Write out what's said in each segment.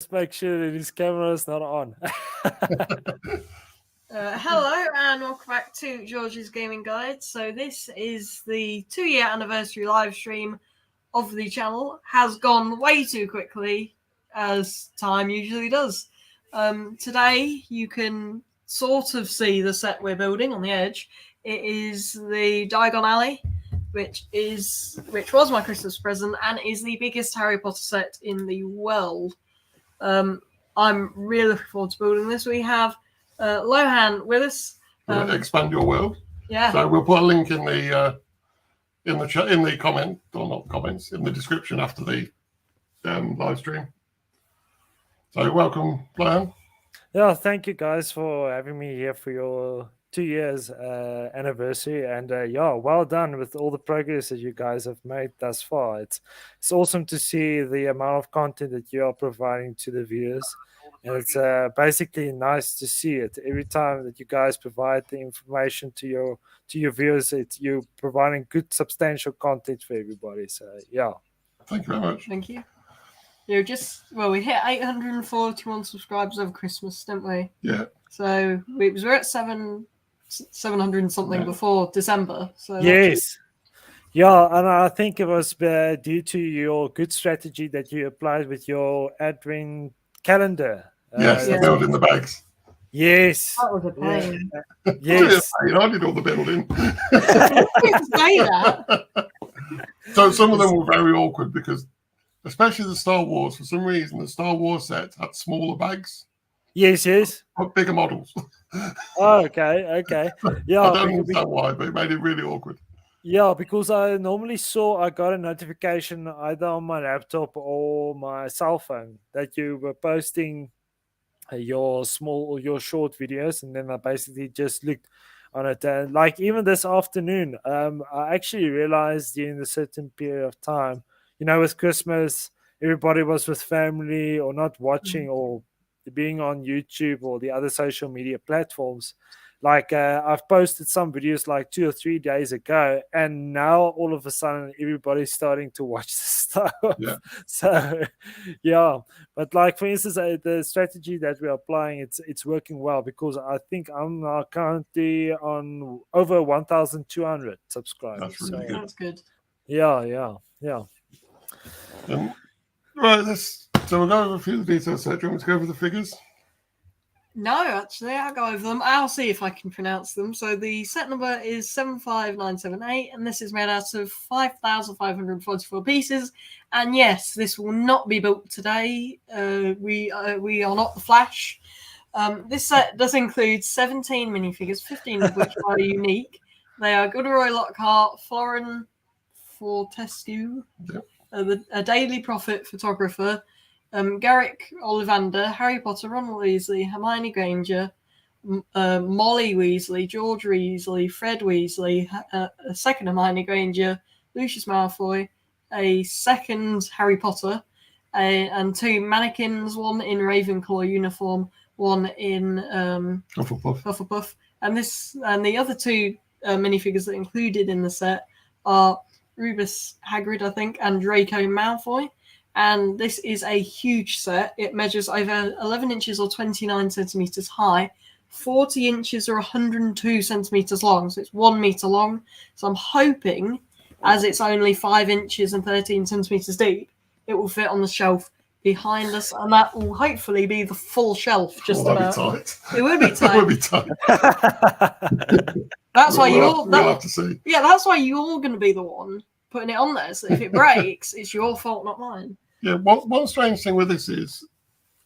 Just make sure that his camera is not on. Hello and welcome back to George's Gaming Guide. So this is the 2-year anniversary live stream of the channel. Has gone way too quickly, as time usually does. Today you can sort of see the set we're building on the edge. It is the Diagon Alley, which was my Christmas present and is the biggest Harry Potter set in the world. I'm really looking forward to building this. We have Lohan with us. Expand your world. Yeah. So we'll put a link in the comment, or not comments, in the description after the live stream. So welcome, Lohan. Yeah, thank you guys for having me here for your 2 years anniversary, and well done with all the progress that you guys have made thus far. It's awesome to see the amount of content that you are providing to the viewers, and it's basically nice to see it every time that you guys provide the information to your viewers. You're providing good substantial content for everybody. So yeah, thank you very much. Thank you. We hit 841 subscribers over Christmas, didn't we? Yeah. So we're at 700 and something before December. So yes. Yeah, and I think it was due to your good strategy that you applied with your admin calendar. Yes, the building the bags. Yes. That was a pain. Yes. I did all the building. Say that. So some of them were very awkward because, especially the Star Wars, for some reason, the Star Wars set had smaller bags. Yes. But bigger models. Oh, okay. Yeah. I don't understand why, but it made it really awkward. Yeah, because I normally I got a notification either on my laptop or my cell phone that you were posting your short videos, and then I basically just looked on it. Like even this afternoon, I actually realized during a certain period of time, with Christmas, everybody was with family or not watching or being on YouTube or the other social media platforms. Like I've posted some videos like 2 or 3 days ago, and now all of a sudden everybody's starting to watch the stuff. Yeah. So yeah, but like for instance, the strategy that we're applying, it's working well, because I think I'm now currently on over 1,200 subscribers. That's really good. That's good. Yeah. Right, so we'll go over a few of the details. So do you want me to go over the figures? No, actually, I'll go over them. I'll see if I can pronounce them. So the set number is 75978, and this is made out of 5,544 pieces. And yes, this will not be built today. We are not the Flash. This set does include 17 minifigures, 15 of which are unique. They are Gilderoy Lockhart, Florin Fortescue, a Daily Prophet photographer, Garrick Ollivander, Harry Potter, Ron Weasley, Hermione Granger, Molly Weasley, George Weasley, Fred Weasley, a second Hermione Granger, Lucius Malfoy, a second Harry Potter, and 2 mannequins, one in Ravenclaw uniform, one in Hufflepuff. And the other 2 minifigures that are included in the set are Rubus Hagrid, I think, and Draco Malfoy. And this is a huge set. It measures over 11 inches or 29 centimeters high, 40 inches or 102 centimeters long. So it's 1 meter long. So I'm hoping, as it's only 5 inches and 13 centimeters deep, it will fit on the shelf behind us, and that will hopefully be the full shelf. Just about. Tight. It would be tight. It would be tight. That's why we'll have to see. Yeah, that's why you're going to be the one putting it on there. So if it breaks, it's your fault, not mine. Yeah, one strange thing with this is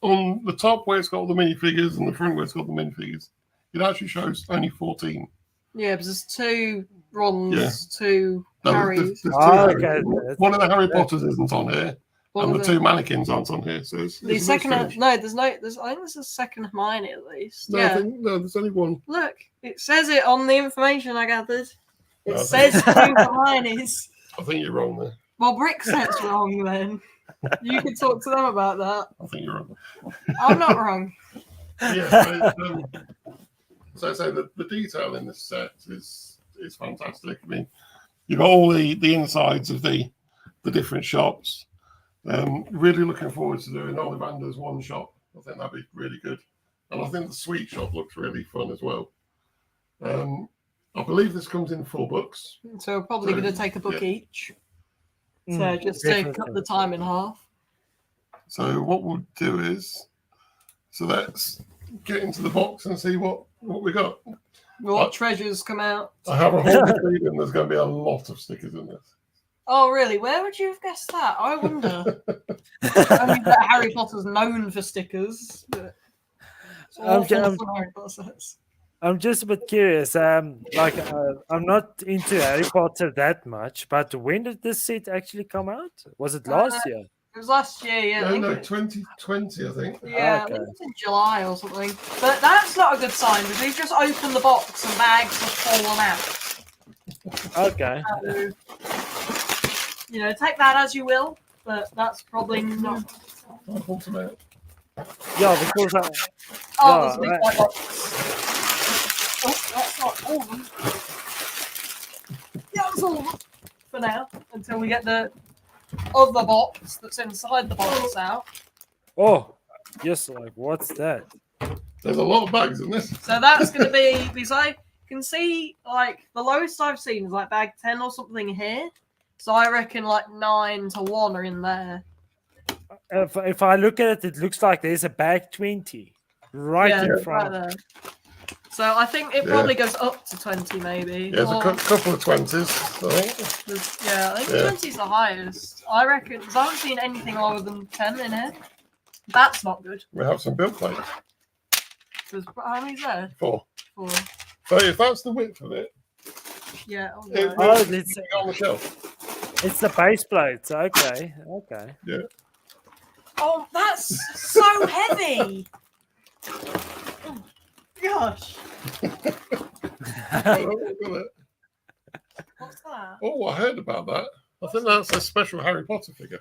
on the top where it's got all the minifigures and the front where it's got the minifigures, it actually shows only 14. Yeah, because there's 2 Rons, 2 Harrys. There's 2 okay. One of the Harry Potters isn't on here, and the 2 mannequins aren't on here. So it's the second, I think there's a second Hermione at least. No, yeah. There's only one. Look, it says it on the information I gathered. It says 2 Hermiones. I think you're wrong there. Well, Brick says wrong then. You can talk to them about that. I think you're wrong. I'm not wrong. Yeah, so I say the detail in this set is fantastic. I mean, you've got all the insides of the different shops. Really looking forward to doing Ollivander's one shot. I think that'd be really good. And I think the sweet shop looks really fun as well. I believe this comes in 4 books. So we're probably going to take a book each. So Mm, just to cut definitely. the time in half. So what we'll do is, so let's get into the box and see what we got. What treasures come out? I have a whole feeling there's going to be a lot of stickers in this. Oh, really? Where would you have guessed that? I wonder. I mean, that Harry Potter's known for stickers. But it's all full of Harry Potter sets. I'm just a bit curious. I'm not into Harry Potter that much, but when did this set actually come out? Was it last year? It was last year, yeah. No, 2020, I think. Yeah, Okay. I think it's in July or something. But that's not a good sign because we've just opened the box and bags have fallen out. Okay. So, take that as you will, but that's probably not. I'll pull some out. Yeah, because There's a big white box. Oh, that's not all of them. Yeah, that's all of them for now until we get the other box that's inside the box out. oh, yes, like what's that? There's a lot of bags in this. So that's going to be because I can see like the lowest I've seen is like bag 10 or something here. So I reckon like 9 to 1 are in there. If I look at it, it looks like there's a bag 20 right in front. Right there. So I think it probably goes up to 20 maybe. Yeah, there's a couple of 20s, I think. I think 20 is the highest. I reckon, because I haven't seen anything lower than 10 in here. That's not good. We have some build plates. How many's there? 4. 4. So if that's the width of it, Yeah. it Oh, will be on the shelf. It's the base plates. Okay. Yeah. Oh, that's so heavy. Oh, gosh. What's that? Oh, I heard about that. I think that's a special Harry Potter figure.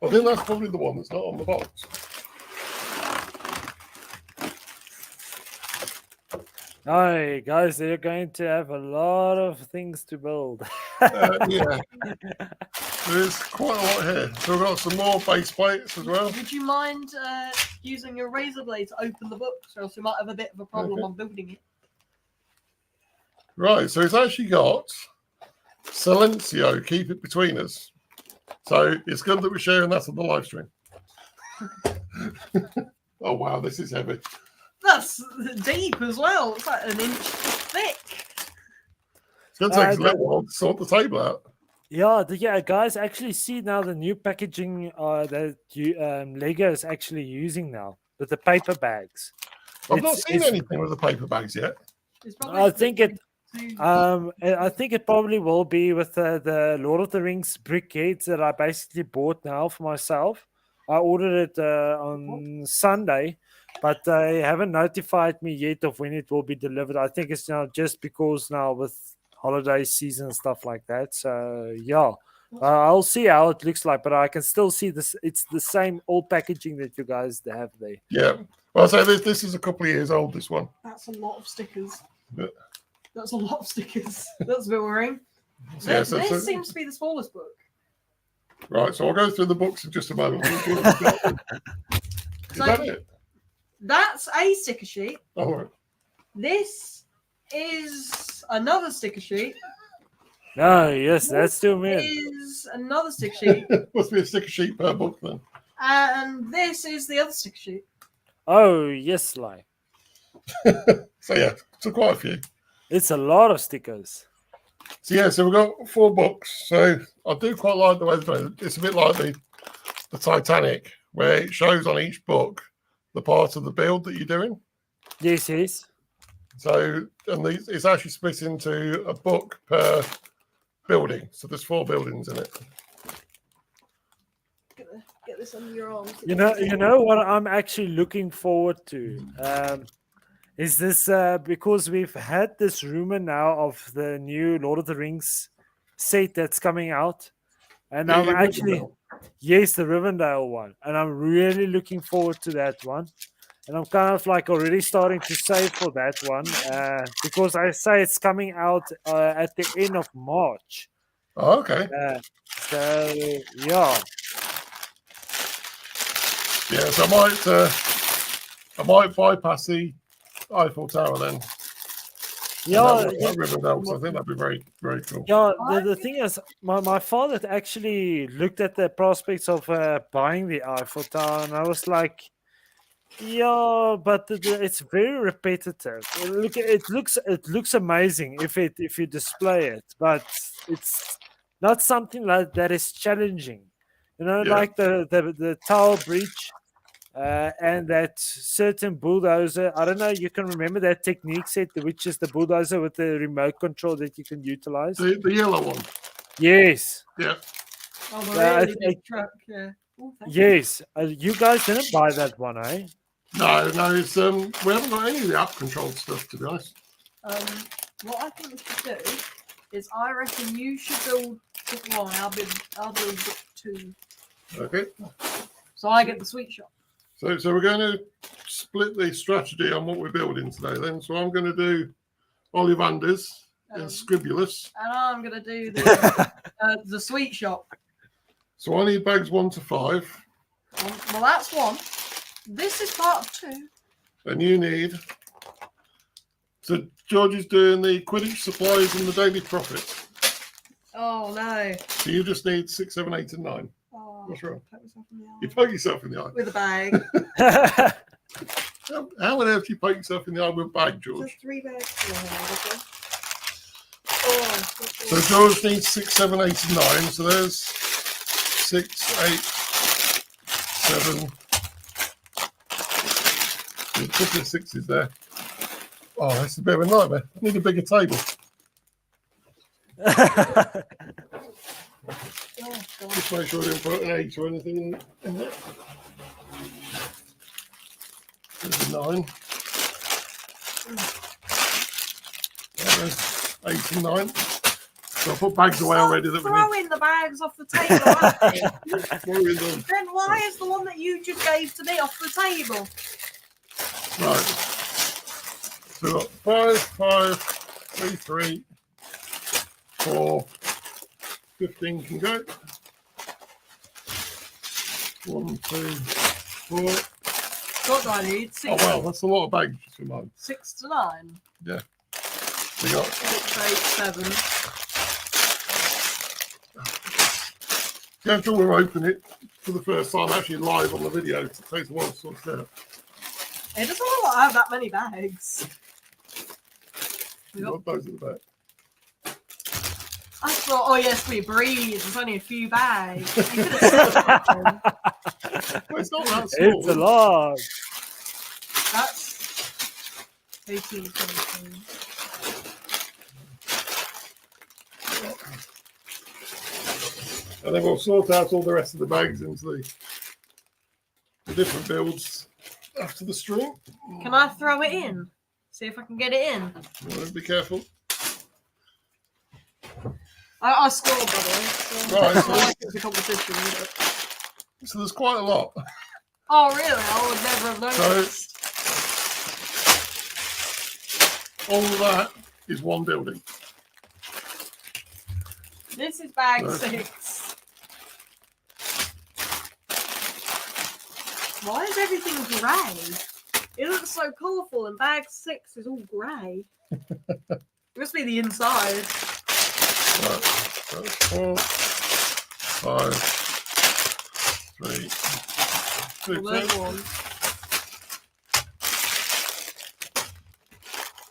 I think that's probably the one that's not on the box. Hi guys, they're going to have a lot of things to build. Yeah. There's quite a lot here. So we've got some more base plates as well. Would you mind using your razor blade to open the book, or else we might have a bit of a problem on building it? Right, so it's actually got Silencio, keep it between us. So it's good that we're sharing that on the live stream. Oh wow, this is heavy. That's deep as well. It's like an inch thick. It's going to take us a little while to sort the table out. Yeah, guys, actually see now the new packaging that Lego is actually using now with the paper bags. I've not seen anything with the paper bags yet. I think it probably will be with the Lord of the Rings briquettes that I basically bought now for myself. I ordered it on Sunday, but they haven't notified me yet of when it will be delivered. I think it's now just because now with holiday season and stuff like that. So yeah, I'll see how it looks like, but I can still see this. It's the same old packaging that you guys have there. Yeah. Well, so this is a couple of years old, this one. That's a lot of stickers. Yeah. That's a lot of stickers. That's a bit worrying. So, yeah, this seems to be the smallest book. Right, so I'll go through the books in just a moment. Is that it? That's a sticker sheet. All right. This is another sticker sheet. Oh, yes, that's too This many. is another sticker sheet. Must be a sticker sheet per book then. And this is the other sticker sheet. Oh, yes, Sly. So yeah, so quite a few. It's a lot of stickers. So yeah, so we've got 4 books. So I do quite like the way it's a bit like the Titanic, where it shows on each book the part of the build that you're doing. Yes. So and it's actually split into a book per building. So there's 4 buildings in it. Get this under your arms. You know what I'm actually looking forward to is this because we've had this rumor now of the new Lord of the Rings set that's coming out, and I'm actually the Rivendell one, and I'm really looking forward to that one, and I'm kind of like already starting to save for that one because I say it's coming out at the end of March. Oh, okay. So yeah. Yeah, so I might bypass the Eiffel Tower then. Yeah, That river delta. I think that'd be very, very cool. yeah. The thing is, my father actually looked at the prospects of buying the Eiffel Tower, and I was like, yeah, but it's very repetitive. It looks amazing if you display it, but it's not something like that is challenging. You know, Yeah. like the Tower Bridge. And that certain bulldozer, I don't know, you can remember that technique set, which is the bulldozer with the remote control that you can utilize. The yellow one. Yes. Yeah. Oh, the Yeah, really big truck. Yeah. Oh, thank you. Yes. You guys didn't buy that one, eh? No, it's we haven't got any of the app controlled stuff, to be honest. What I think we should do is, I reckon you should build one. I'll build book 2. Okay. So I get the sweet shop. So we're going to split the strategy on what we're building today then. So I'm going to do Ollivanders and Scribulus. And I'm gonna do the sweet shop. So I need bags 1 to 5. Well, that's 1. This is part of 2. And you need. So George is doing the Quidditch supplies and the daily profit. Oh no. So you just need 6, 7, 8, and 9. Oh, What's wrong? poke myself in the eye. You poke yourself in the eye. With a bag. How on earth do you poke yourself in the eye with a bag, George? Just 3 bags. Okay. Oh, So George needs 6, 7, 8, and 9. So there's 6, 8, 7. There's a couple of 6s there. Oh, that's a bit of a nightmare. I need a bigger table. oh God. Just make sure I didn't put an 8 or anything in there. There's a 9. There's 8 and 9. So I put bags away already. That Throwing the bags off the table. we need. Then why is the one that you just gave to me off the table? Right. So we've got 5, 5, 3, 3, 4, 15 can go. 1, 2, 4. What do I need? 6. Oh wow, that's a lot of bags for mine. 6 to 9. Yeah. We got 6, 8, 7. go until we open it for the first time actually live on the video. It takes a while to sort it out. It doesn't look like I have that many bags. We got those at the back. I thought, oh yes, we breathe. There's only a few bags. You could have said that. Well, it's not that small. It's a lot. That's 18, 17. And then we'll sort out all the rest of the bags into the different builds after the stream. Can I throw it in? See if I can get it in. Be careful. I scored, by the way. So Right, I so- like it's a competition. But... So there's quite a lot. Oh, really? I would never have noticed. All of that is one building. This is bag Okay. 6. Why is everything grey? It looks so colourful, and bag 6 is all grey. It must be the inside. Right. So 4, 5, 3, 6. Well, there's one.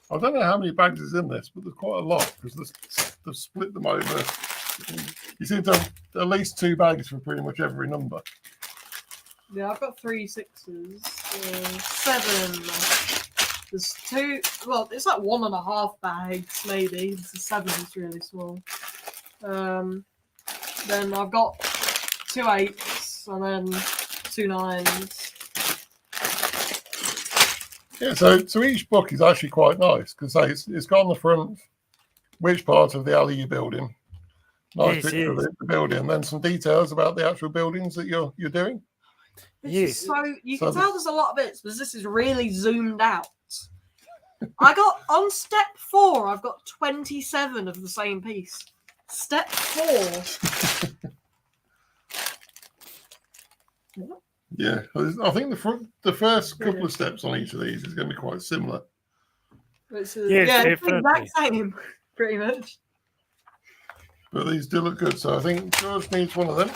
I don't know how many bags is in this, but there's quite a lot because they've split them over. You seem to have at least 2 bags for pretty much every number. Yeah, I've got 3 6s. 7. There's 2. Well, it's like 1.5 bags, maybe. The 7 is really small. Then I've got 2 8s and then 2 9s. Yeah, so each book is actually quite nice because it's got on the front which part of the alley you're building. Nice Yes, picture of yes. the building, and then some details about the actual buildings that you're doing. Yes. So you So can tell there's a lot of bits because this is really zoomed out. I got on step 4, I've got 27 of the same piece. Step 4. Yeah, I think the first couple of steps on each of these is going to be quite similar. It's Yes, yeah, it's the definitely. exact same, pretty much. But these do look good, so I think George needs one of them.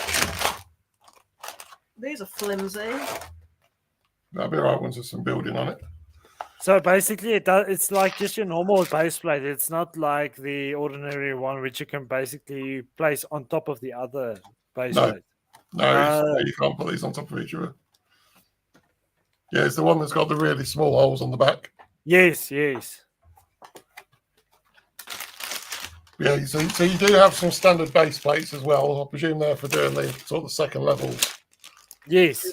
These are flimsy. That'll be right once there's some building on it. So basically, it's like just your normal base plate. It's not like the ordinary one, which you can basically place on top of the other base No. plate. No, you can't put these on top of each other. Yeah, it's the one that's got the really small holes on the back. Yes, yes. Yeah, so you do have some standard base plates as well. I presume they're for doing the sort of second levels. Yes.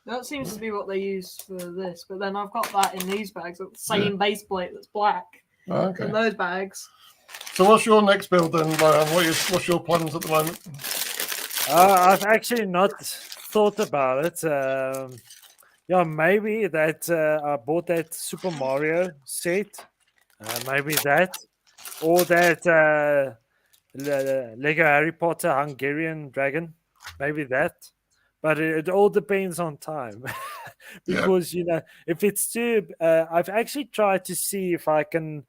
That seems to be what they use for this, but then I've got that in these bags. The same base plate that's black Okay. in those bags. So what's your next build then, Ryan? What's your plans at the moment? I've actually not thought about it. Yeah, maybe that I bought that Super Mario set. Maybe that. Or that Lego Harry Potter Hungarian dragon. Maybe that. But it all depends on time. Because, if it's too... I've actually tried to see if I can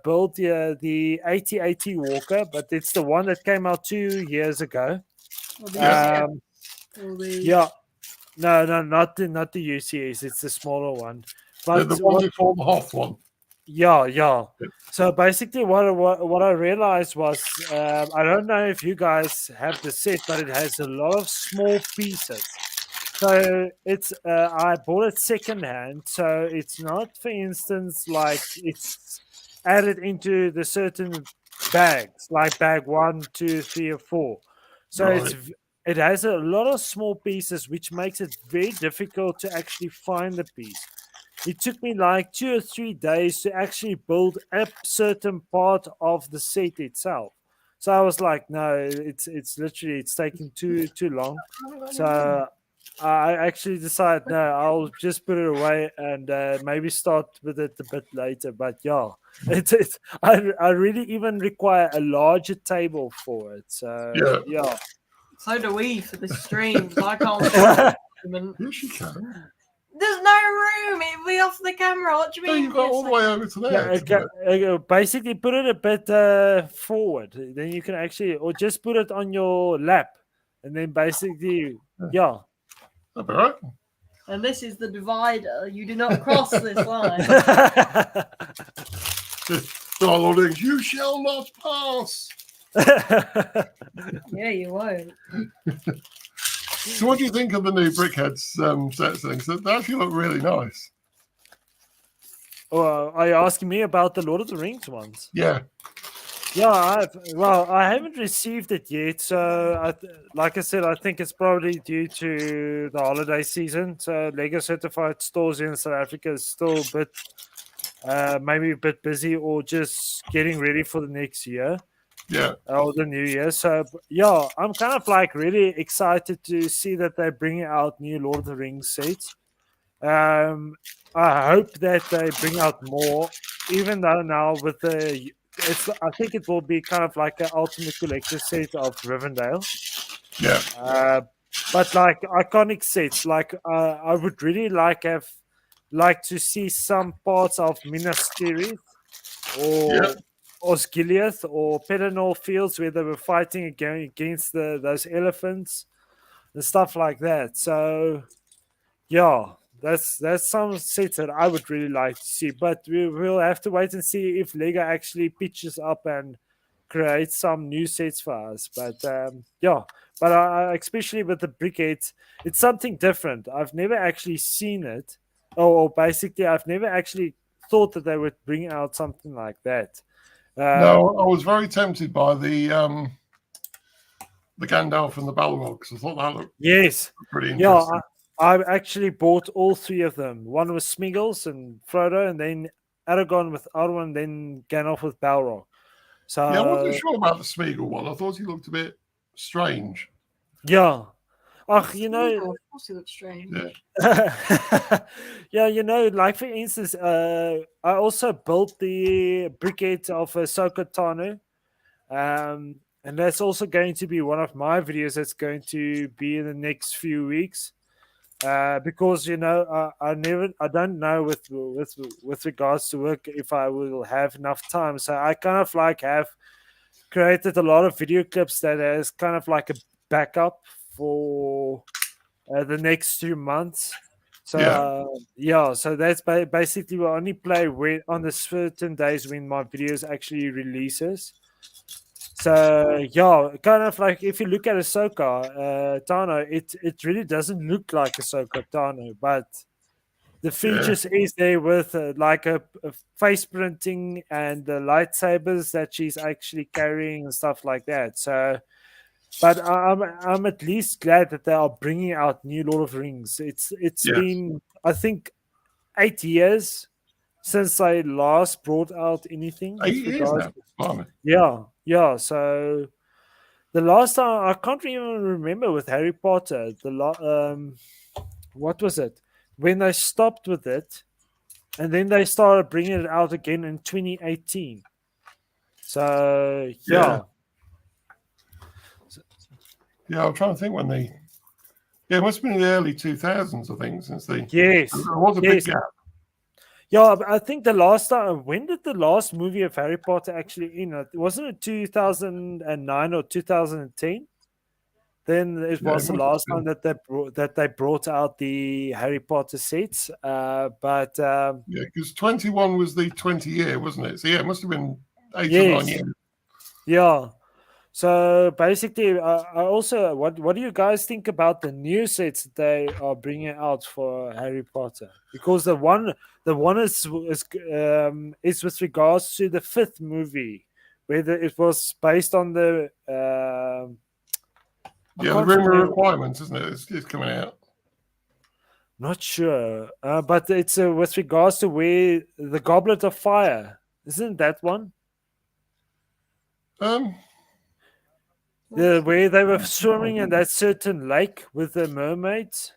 build the 8080 Walker, but it's the one that came out 2 years ago. Yeah. No, not the UCS. It's the smaller one. But the one before the Hoth one. Yeah. So basically, what I realized was, I don't know if you guys have the set, but it has a lot of small pieces. So it's I bought it secondhand, so it's not, for instance, like it's added into the certain bags, like bag 1, 2, 3, or 4. So it has a lot of small pieces, which makes it very difficult to actually find the piece. It took me like 2 or 3 days to actually build a certain part of the set itself. So I was like, no, it's literally it's taking too long. So I actually decided, no, I'll just put it away and maybe start with it a bit later. But yeah, I really even require a larger table for it. So yeah. So do we for the streams. I can't. Yes, you can. There's no room. It'll be off the camera. What do you mean? You've got all the way over to there. Basically, put it a bit forward. Then you can actually, or just put it on your lap, and then basically, yeah. That'll be right. And this is the divider. You do not cross this line. Darling, you shall not pass. Yeah, you won't. So what do you think of the new Brickheads sets? Things they actually look really nice. Are you asking me about the Lord of the Rings ones? Yeah. Yeah, I haven't received it yet. So, like I said, I think it's probably due to the holiday season. So, Lego certified stores in South Africa is still a bit, maybe a bit busy, or just getting ready for the next year. Yeah. Or the new year. So, yeah, I'm kind of like really excited to see that they're bringing out new Lord of the Rings sets. I hope that they bring out more, even though now with I think it will be kind of like an ultimate collector set of Rivendell. Yeah. But like iconic sets, like I would really like to see some parts of Minas Tirith or Osgiliath or Pedernal Fields where they were fighting against those elephants and stuff like that. So yeah. That's some sets that I would really like to see, but we'll have to wait and see if Lego actually pitches up and creates some new sets for us. But especially with the Brickheads, it's something different. I've never actually seen it, or basically, I've never actually thought that they would bring out something like that. No, I was very tempted by the Gandalf and the Balrogs. I thought that looked pretty interesting. Yeah, I actually bought all 3 of them. One was Smeagol's and Frodo, and then Aragorn with Arwen, and then Gandalf with Balrog. So yeah, I wasn't sure about the Smeagol one. I thought he looked a bit strange. Yeah. Of course he looks strange. Yeah. Like for instance, I also built the briquette of Ahsoka Tano. and that's also going to be one of my videos that's going to be in the next few weeks. Because I don't know with regards to work if I will have enough time. So I kind of like have created a lot of video clips that is kind of like a backup for the next 2 months. So so that's basically we only play on the certain days when my videos actually releases. So yeah, kind of like if you look at Ahsoka Tano, it really doesn't look like Ahsoka Tano, but the features is there with like a face printing and the lightsabers that she's actually carrying and stuff like that. So, but I'm at least glad that they are bringing out new Lord of the Rings. It's been I think 8 years since I last brought out anything. 8 years now. Yeah. So the last time I can't even remember with Harry Potter. What was it? When they stopped with it, and then they started bringing it out again in 2018. So yeah, I'm trying to think when they. Yeah, it must have been in the early 2000s, I think, since they. Yes, there was a big gap. Yeah, I think the last time. When did the last movie of Harry Potter actually end? Wasn't it 2009 or 2010? Then it was the last time that they brought out the Harry Potter sets. But because 21 was the 20-year, wasn't it? So it must have been 8 or 9 years. Yeah. So basically, I also what do you guys think about the new sets that they are bringing out for Harry Potter? Because the one is with regards to the 5th movie, where it was based on the. The Ring of Requirements, isn't it? It's coming out. Not sure, but it's with regards to where the Goblet of Fire, isn't that one? Where they were swimming in that certain lake with the mermaids.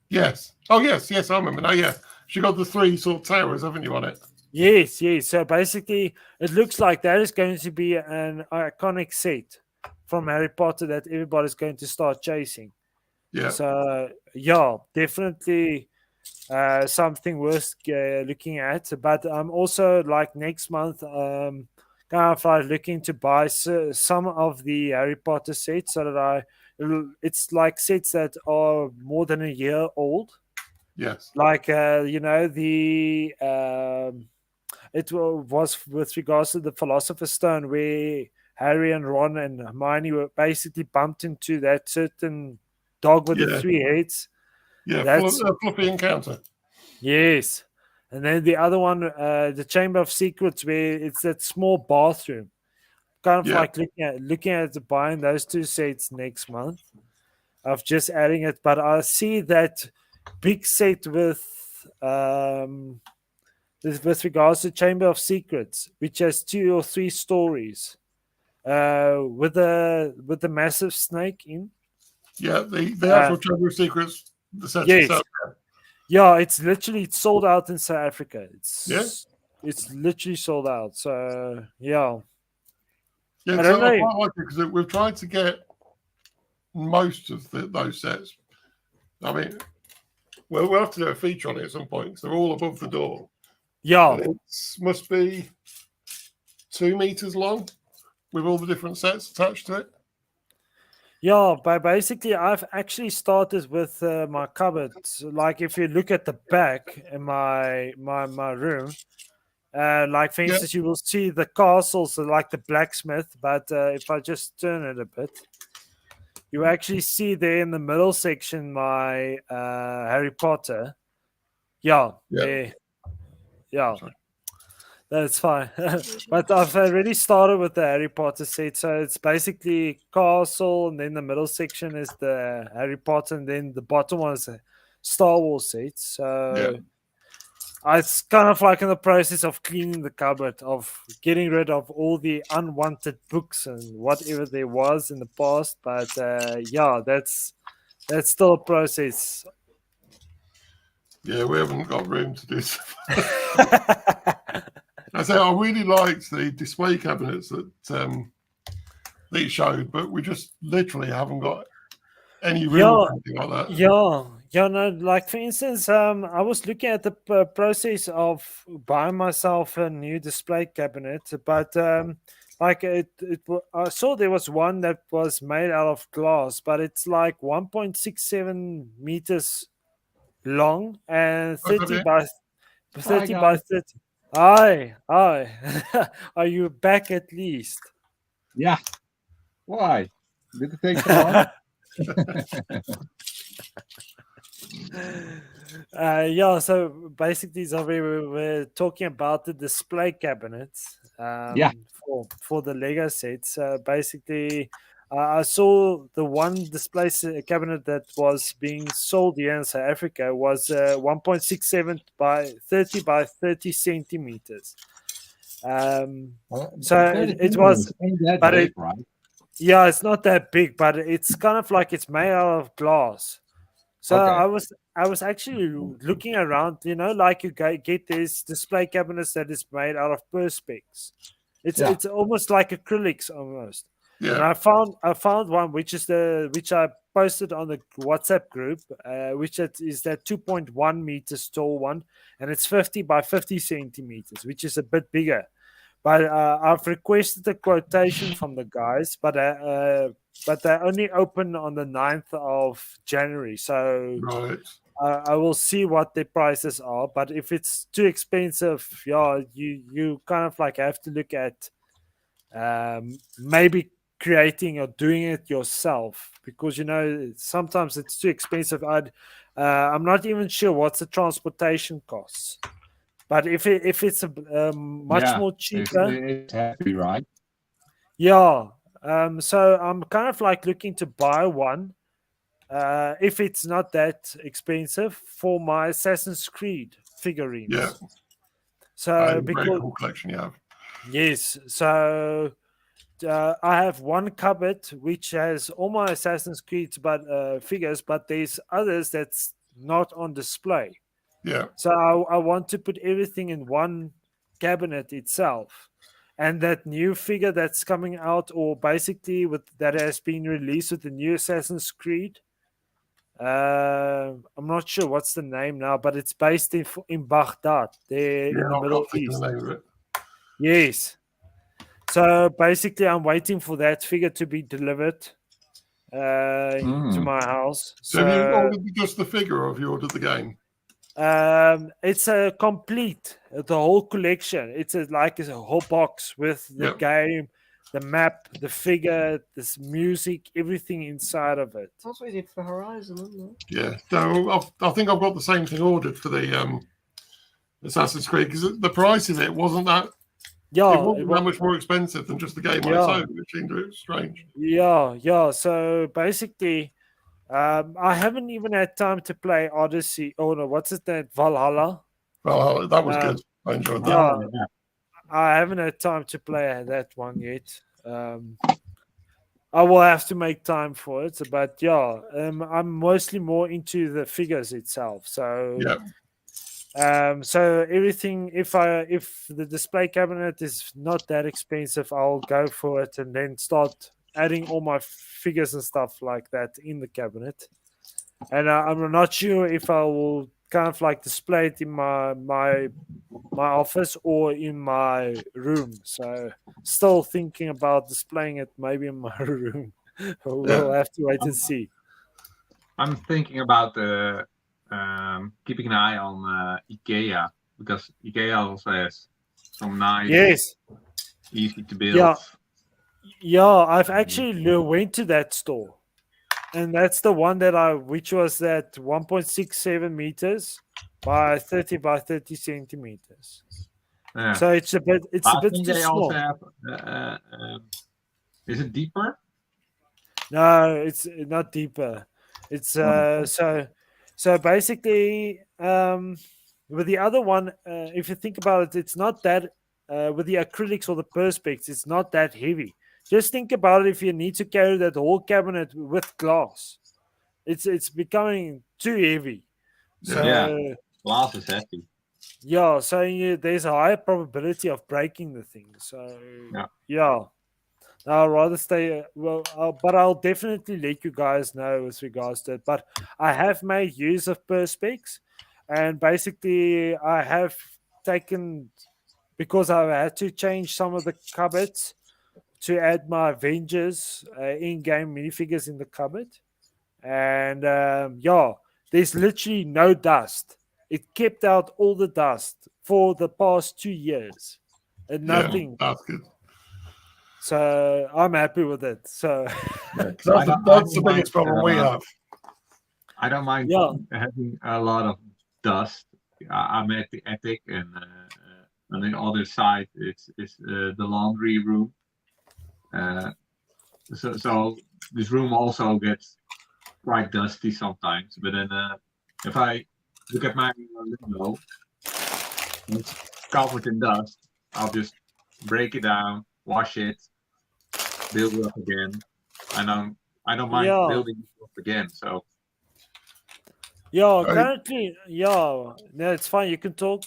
Yes. Oh, yes. I remember now. Yeah, she got the 3 sort of towers, haven't you, on it? Yes. So basically, it looks like that is going to be an iconic set from Harry Potter that everybody's going to start chasing. Yeah. So yeah, definitely something worth looking at. But I'm also like next month, kind of like looking to buy some of the Harry Potter sets so that it's like sets that are more than a year old. Yes. Like it was with regards to the Philosopher's Stone where Harry and Ron and Hermione were basically bumped into that certain dog with the 3 heads. Yeah, that's a fluffy encounter. Yes. And then the other one, the Chamber of Secrets, where it's that small bathroom. Kind of like looking at buying those 2 sets next month. Of just adding it. But I see that big set with regards to Chamber of Secrets, which has 2 or 3 stories. With the massive snake in. Yeah, the actual Chamber of Secrets, the set itself. Yeah, it's literally sold out in South Africa. It's literally sold out. So yeah. Yeah, I quite like it because we've tried to get most of those sets. I mean, we'll have to do a feature on it at some point because they're all above the door. Yeah. And it must be 2 meters long with all the different sets attached to it. Yeah, but basically, I've actually started with my cupboard. Like, if you look at the back in my room, like for instance, you will see the castles, like the blacksmith. But if I just turn it a bit, you actually see there in the middle section my Harry Potter. Yeah. Sorry. That's fine. But I've already started with the Harry Potter set. So it's basically castle, and then the middle section is the Harry Potter, and then the bottom one is a Star Wars set. So it's kind of like in the process of cleaning the cupboard, of getting rid of all the unwanted books and whatever there was in the past. But that's still a process. Yeah, we haven't got room to do so. I say I really liked the display cabinets that that you showed, but we just literally haven't got any room or anything like that. Yeah, no, like for instance, I was looking at the process of buying myself a new display cabinet, but like I saw there was one that was made out of glass, but it's like 1.67 meters long and 30 by Hi, 30 by guys. 30. Hi. Are you back at least? Yeah. Why? Did it take so long? Yeah, so basically, so we were talking about the display cabinets Yeah. for the Lego sets. So basically, I saw the one display cabinet that was being sold here in South Africa was 1.67 by 30 by 30 centimeters. So it was, Ain't that but big, it, right? yeah, it's not that big, but it's kind of like it's made out of glass. So Okay. I was actually looking around, like you get this display cabinets that is made out of perspex. It's almost like acrylics almost. And Yeah. I found one which I posted on the WhatsApp group, which is that 2.1 meters tall one, and it's 50 by 50 centimeters, which is a bit bigger. But I've requested a quotation from the guys, but they only open on the 9th of January. So Right. I will see what the prices are. But if it's too expensive, yeah, you kind of like have to look at maybe creating or doing it yourself, because sometimes it's too expensive. I'm not even sure what's the transportation costs. But if it's much more cheaper, It's happy, right? yeah. So I'm kind of like looking to buy one, if it's not that expensive, for my Assassin's Creed figurines. Yeah. So Very cool collection you have. Yes. So I have one cupboard which has all my Assassin's Creed figures, but there's others that's not on display. Yeah. So I want to put everything in one cabinet itself. And that new figure that's coming out, or basically that has been released with the new Assassin's Creed. I'm not sure what's the name now, but it's based in Baghdad, there in the Middle East. The name of it. Yes. So basically, I'm waiting for that figure to be delivered to my house. So have you ordered just the figure, or have you ordered the game? It's a complete, the whole collection. It's like a whole box with the game, the map, the figure, this music, everything inside of it. That's what we did for Horizon, isn't it? Yeah. So I think I've got the same thing ordered for the Assassin's Creed, because the price of it wasn't that. Yeah, it wasn't that much more expensive than just the game on its own, which seemed strange. Yeah. So basically, I haven't even had time to play Odyssey. Oh no, what's it that Valhalla? Well, that was good. I enjoyed that. Yeah, I haven't had time to play that one yet. I will have to make time for it, but yeah, I'm mostly more into the figures itself. So so everything, if the display cabinet is not that expensive, I'll go for it and then start adding all my figures and stuff like that in the cabinet. And I'm not sure if I will kind of like display it in my office or in my room. So still thinking about displaying it maybe in my room. We'll have to wait and see. I'm thinking about keeping an eye on IKEA, because IKEA also has some nice, easy to build. Yeah, I've actually went to that store, and that's the one which was that 1.67 meters by 30 by 30 centimeters. Yeah. So it's a bit too small. Also have, is it deeper? No, it's not deeper. It's so basically with the other one, if you think about it, it's not that with the acrylics or the perspex, it's not that heavy. Just think about it. If you need to carry that whole cabinet with glass, it's becoming too heavy. So glass is heavy. Yeah, so there's a higher probability of breaking the thing. So yeah. I'll rather stay. But I'll definitely let you guys know with regards to it. But I have made use of Perspex, and basically I have taken, because I had to change some of the cupboards to add my Avengers in-game minifigures in the cupboard, and there's literally no dust. It kept out all the dust for the past 2 years, and nothing. That's good. So I'm happy with it. So That's the biggest problem we have. I don't mind having a lot of dust. I'm at the attic, and on the other side it's the laundry room. So this room also gets quite dusty sometimes. But then if I look at my window, it's covered in dust. I'll just break it down, wash it, build it up again. I don't mind building it up again. So currently, no, it's fine. You can talk,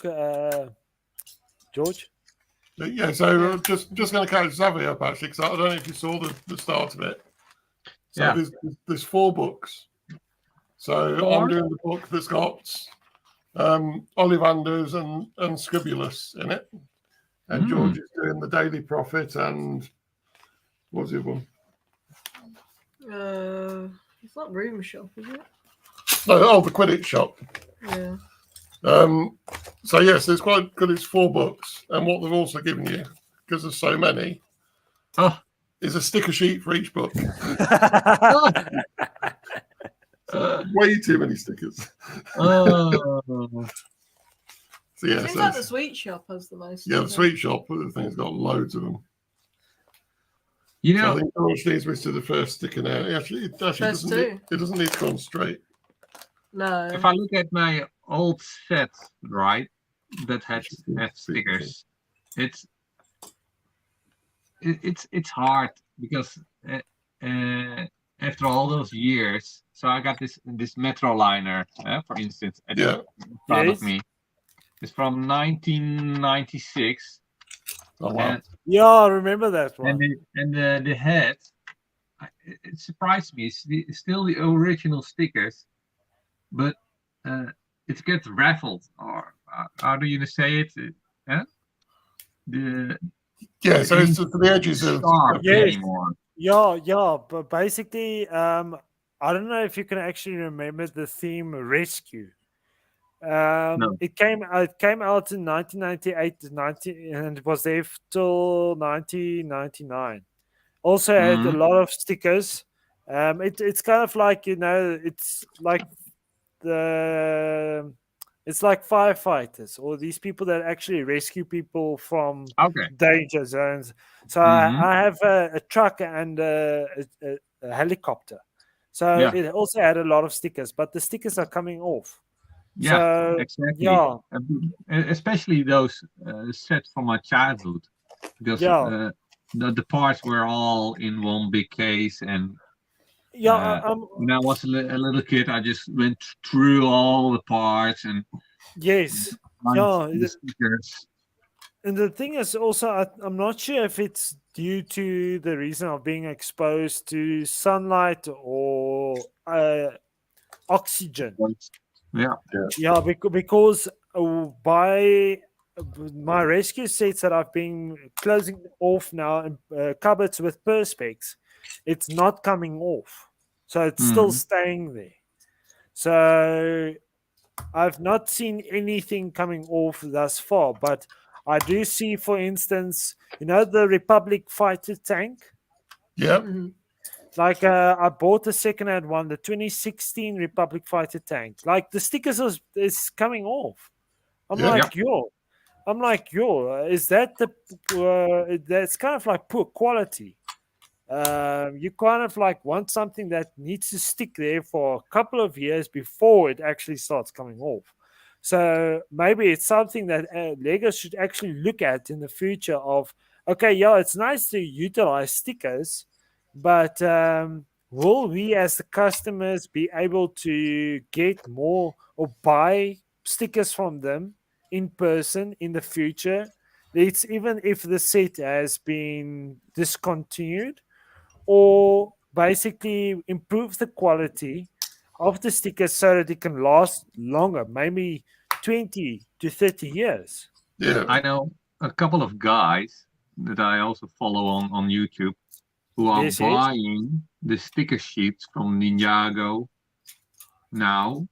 George. Yeah, so just going to catch Xavier up actually, because I don't know if you saw the start of it. So there's 4 books. So I'm doing the book that's got Ollivanders and Scribulus in it, and George is doing the Daily Prophet and what's the other one? It's not Room Shop, is it? No, the Quidditch Shop. Yeah. So yes, it's quite good. It's 4 books, and what they've also given you, because there's so many, is a sticker sheet for each book. Way too many stickers. So yeah, seems like the Sweet Shop has the most. Yeah, the Sweet Shop. The thing's got loads of them. You know, so I think George needs me to the first sticker now. It doesn't need to go on straight. No. If I look at my old set, right, that had stickers, it's hard because after all those years, so I got this Metro liner, for instance, in front of me. It's from 1996. Oh wow! I remember that one. And the head, it surprised me. It's still the original stickers, but it gets raffled, or how do you say it? So it's to the edges of anymore. But basically, I don't know if you can actually remember the theme Rescue. No. It came out in 1998 and it was there till 1999. Also had a lot of stickers. It's kind of like, it's like it's like firefighters or these people that actually rescue people from danger zones. So I have a truck and a helicopter. So it also had a lot of stickers, but the stickers are coming off. Yeah, exactly. Yeah, especially those sets from my childhood, because the parts were all in one big case. And when I was a little kid, I just went through all the parts and the stickers. And the thing is also, I'm not sure if it's due to the reason of being exposed to sunlight or oxygen. Because by my rescue sets that I've been closing off now in cupboards with Perspex, it's not coming off, so it's still staying there. So I've not seen anything coming off thus far, but I do see, for instance, the Republic fighter tank. Like I bought a second-hand one, the 2016 Republic fighter tank. Like the stickers is coming off. I'm like, is that that's kind of like poor quality. You kind of like want something that needs to stick there for a couple of years before it actually starts coming off. So maybe it's something that Lego should actually look at in the future of, it's nice to utilize stickers, but will we as the customers be able to get more or buy stickers from them in person in the future It's even if the set has been discontinued, or basically improve the quality of the stickers so that it can last longer, maybe 20 to 30 years. Yeah. I know a couple of guys that I also follow on YouTube who are Yes, yes. buying the sticker sheets from Ninjago now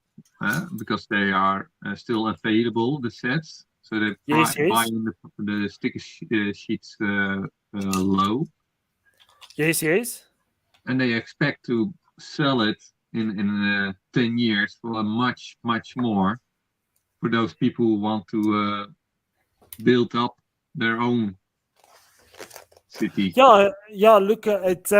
because they are still available, the sets. So they're Yes, yes. buying the sticker sheets low, Yes, yes. and they expect to sell it in 10 years for much more for those people who want to build up their own city. Yeah. Look at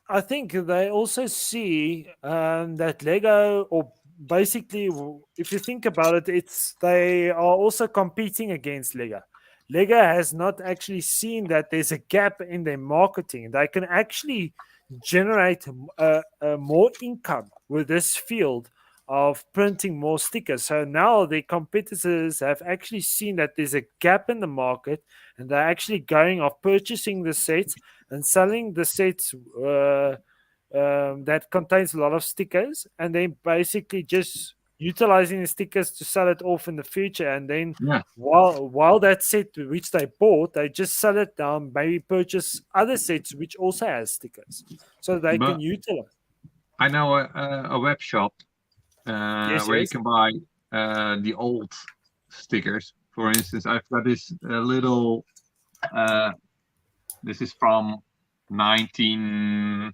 I think they also see that Lego, or basically, if you think about it, they are also competing against Lego. Lego has not actually seen that there's a gap in their marketing. They can actually generate more income with this field of printing more stickers. So now the competitors have actually seen that there's a gap in the market, and they're actually going off purchasing the sets and selling the sets that contains a lot of stickers, and then basically just utilizing the stickers to sell it off in the future. And then Yeah. while that set which they bought, they just sell it down, maybe purchase other sets which also has stickers, so they But can utilize. I know a web shop Yes, where you yes. can buy the old stickers. For instance, I've got this little. This is from 19, I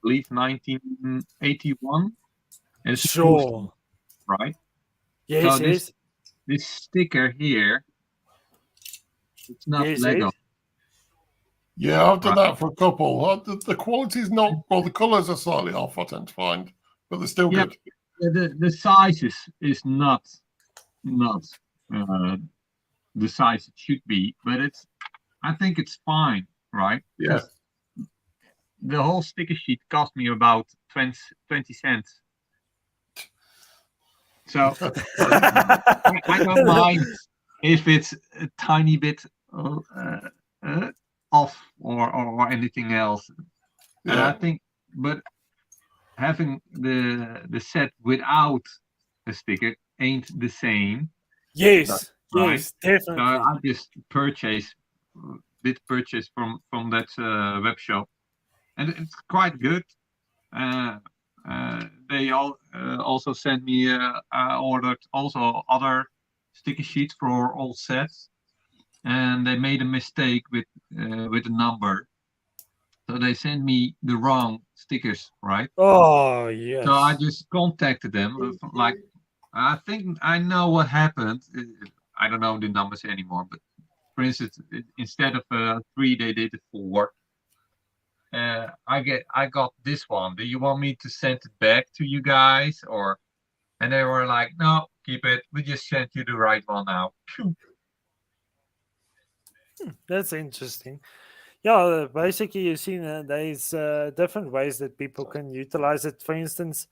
believe 1981. And it's a Sure. poster, right? Yes, So yes. this sticker here, it's not Yes, Lego. yes. Yeah, I've done that for a couple. The quality's not, well, the colours are slightly off, I tend to find, but they're still Yeah. good. The size is not the size it should be, but I think it's fine, right? Yeah. The whole sticker sheet cost me about 20 cents. So I don't mind if it's a tiny bit off or anything else. And I think, but having the set without a sticker ain't the same. Yes, Right? yes, definitely. So I just did purchase from that web shop, and it's quite good. They also sent me. I ordered also other sticky sheets for all sets, and they made a mistake with the number, so they sent me the wrong stickers, right? Oh, yes. So I just contacted them, like, I think I know what happened. I don't know the numbers anymore, but for instance, instead of 3, they did 4. I got this one. Do you want me to send it back to you guys, or? And they were like, no, keep it. We just sent you the right one now. That's interesting. Yeah, basically, you've seen there's different ways that people can utilize it. For instance,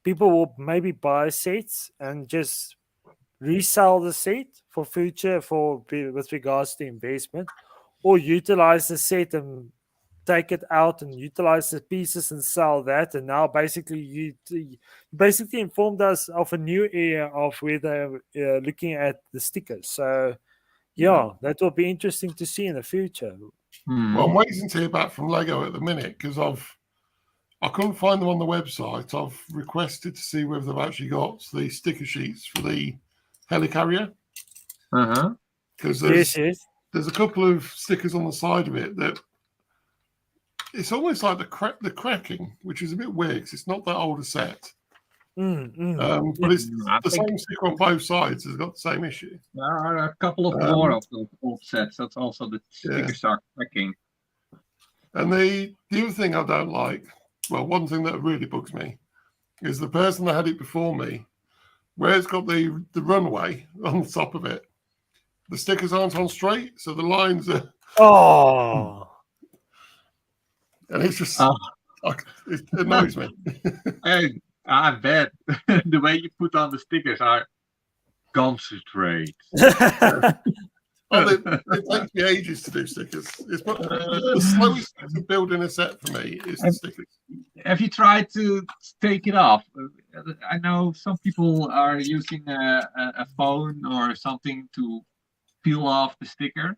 people will maybe buy sets and just resell the set for future with regards to investment, or utilize the set and take it out and utilize the pieces and sell that. And now basically you basically informed us of a new area of where they're looking at the stickers. So yeah, that will be interesting to see in the future. Well, I'm waiting to hear back from Lego at the minute because I couldn't find them on the website. I've requested to see whether they've actually got the sticker sheets for the helicarrier. Because there's a couple of stickers on the side of it that it's almost like the cracking, which is a bit weird because it's not that old a set. But it's the same sticker on both sides. It's got the same issue. There are a couple of more of those old sets. That's also the stickers are cracking. And the other thing I don't like, well, one thing that really bugs me is the person that had it before me, where it's got the runway on the top of it. The stickers aren't on straight, so the lines are. Oh. And it's just, it annoys me. Hey, I bet the way you put on the stickers are gone straight. It takes me ages to do stickers. The slowest to building a set for me is the stickers. Have you tried to take it off? I know some people are using a phone or something to peel off the sticker.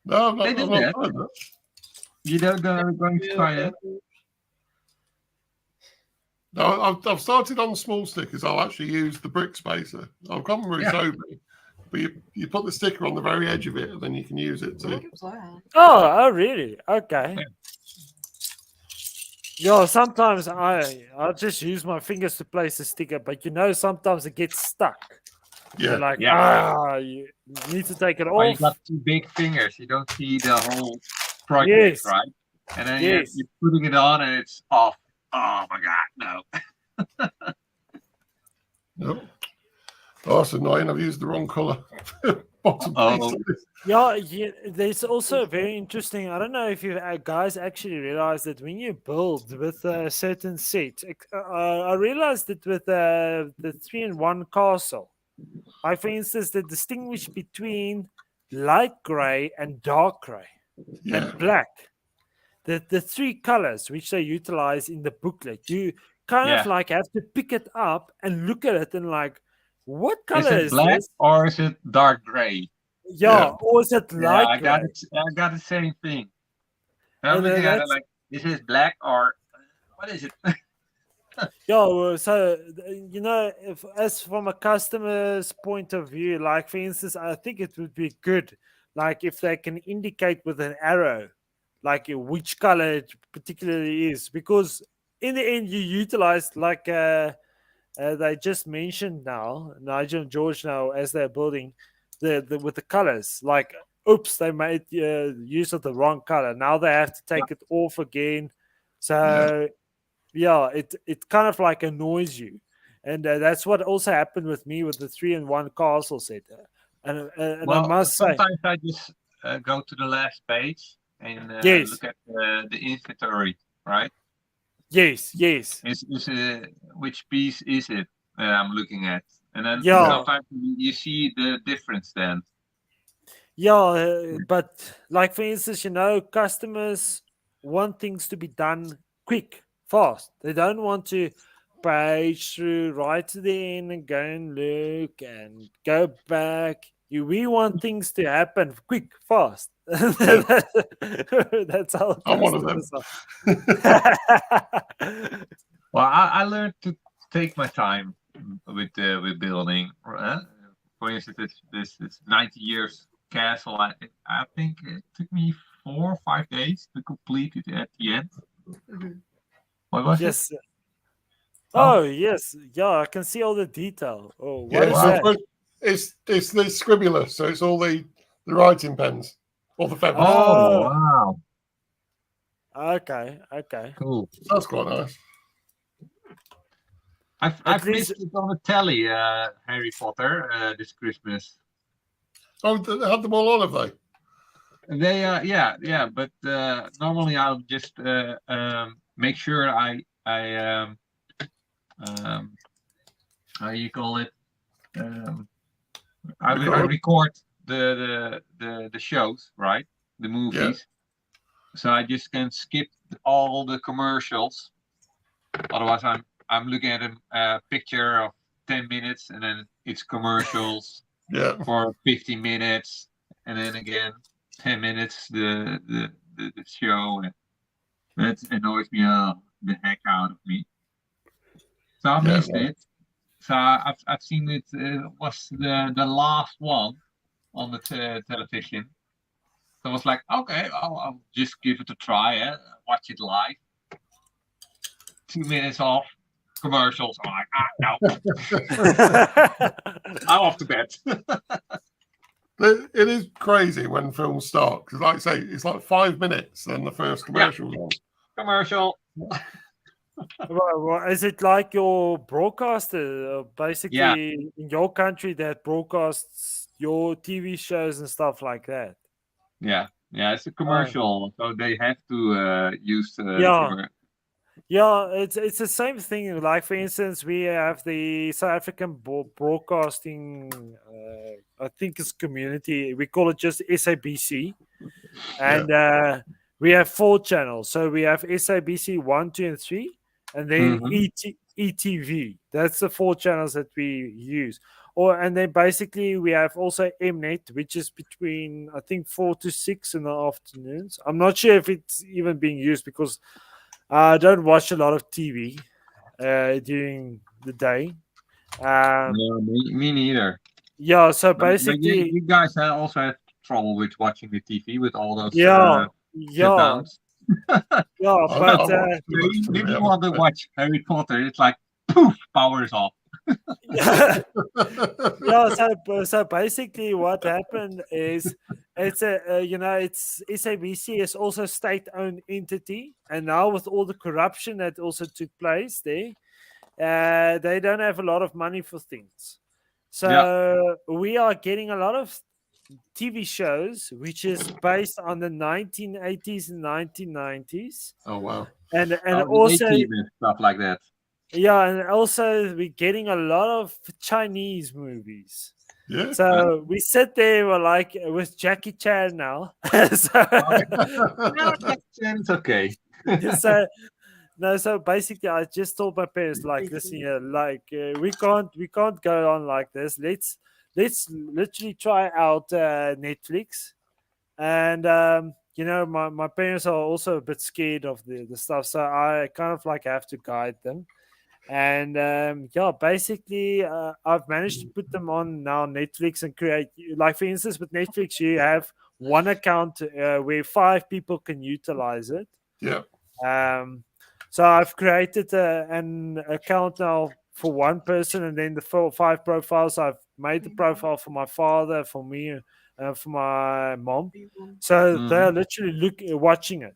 No, I'm They not, do I'm not that. trying that. You don't going to try that? No, I've started on small stickers. I'll actually use the brick spacer. I've got them Yeah. showed me, but you put the sticker on the very edge of it, and then you can use it I think to. it was that. Oh, really? Okay. Yeah. Yeah, sometimes I just use my fingers to place the sticker, but sometimes it gets stuck. Yeah, You're like, Yeah. you need to take it Or you off. got 2 big fingers. You don't see the whole project, Yes. right? And then Yes. you're putting it on and it's off. Oh my God, no. no. Oh, that's annoying. I've used the wrong color bottom piece. Oh. of this. Yeah, there's also very interesting. I don't know if you guys actually realize that when you build with a certain set, I realized that with the 3-in-1 castle, like for instance, the distinguish between light gray and dark gray Yeah, and black. The 3 colors which they utilize in the booklet, you kind of Yeah. like have to pick it up and look at it and like, what color Is it is black this? or is it dark gray? Yeah, or is it Yeah, light I got gray? it. I got the same thing. I'm And looking at it that's like, is this black or what is it? yeah. Well, so if as from a customer's point of view, like for instance, I think it would be good, like if they can indicate with an arrow, like which color it particularly is, because in the end you utilize like they just mentioned now, Nigel and George now as they're building the with the colors, like oops, they made use of the wrong color. Now they have to take it off again. So yeah, it kind of like annoys you, and that's what also happened with me with the 3-in-1 castle set. And I Well, must say, sometimes I just go to the last page and yes, look at the inventory, right? yes, Is which piece is it I'm looking at? And then yeah. sometimes you see the difference then. Yeah, but like for instance, customers want things to be done quick, fast. They don't want to page through right to the end and go and look and go back. We want things to happen quick, fast. Yeah. That's how I'm one of them. customers are. Well, I learned to take my time with building. For instance, this 90 years castle. I think it took me 4 or 5 days to complete it at the end. Mhm. What was it? Yes. Oh, yes. Yeah, I can see all the detail. Oh, what Yeah, is so that? it's the scribbler, so it's all the writing pens, all the feathers. Oh, Oh. wow. Okay. Cool. That's quite nice. I've least- missed it on the telly, Harry Potter, this Christmas. Oh, they had them all on, have they? They yeah, but normally I'll just make sure I how you call it, I record the shows, right, the movies, so I just can skip all the commercials. Otherwise I'm looking at a picture of 10 minutes and then it's commercials for 15 minutes and then again 10 minutes the show, and that annoys me the heck out of me. So I missed it. So I've seen it was the last one on the television. So I was like, okay, I'll just give it a try, watch it live. 2 minutes off, commercials. I'm like, no. I'm off to bed. It is crazy when films start because, like I say, it's like 5 minutes and the first commercial's on. Commercial. Well, is it like your broadcaster, basically in your country that broadcasts your TV shows and stuff like that? Yeah, it's a commercial, so they have to use. Yeah, it's the same thing. Like for instance, we have the South African broadcasting. I think it's community. We call it just SABC, and we have 4 channels. So we have SABC 1, 2, and 3, and then Mhm. ETV. That's the 4 channels that we use. And then basically we have also Mnet, which is between I think 4 to 6 in the afternoons. I'm not sure if it's even being used because I don't watch a lot of TV during the day. No, me neither. Yeah, so But basically, you guys also had trouble with watching the TV with all those yeah, yeah, shutdowns. yeah, I but don't watch too much If TV, you I want to must watch Harry Potter, it's like poof, power is off. yeah, admit. so basically, what happened is it's it's SABC is also a state-owned entity, and now with all the corruption that also took place there, they don't have a lot of money for things. Yeah. So we are getting a lot of TV shows which is based on the 1980s and 1990s, Oh wow. and The also A-Team and stuff like that. yeah, and also we're getting a lot of Chinese movies. Yeah. So we sit there, we're like with Jackie Chan now. so, No, it's okay. so no, so basically, I just told my parents, like, listen here, like, we can't go on like this. Let's literally try out Netflix, and my parents are also a bit scared of the stuff, so I kind of like have to guide them. And yeah, basically, I've managed to put them on now Netflix and create, like, for instance, with Netflix, you have one account where 5 people can utilize it. Yeah. So I've created an account now for one person, and then the 5 profiles. I've made the profile for my father, for me, for my mom. So they're literally watching it.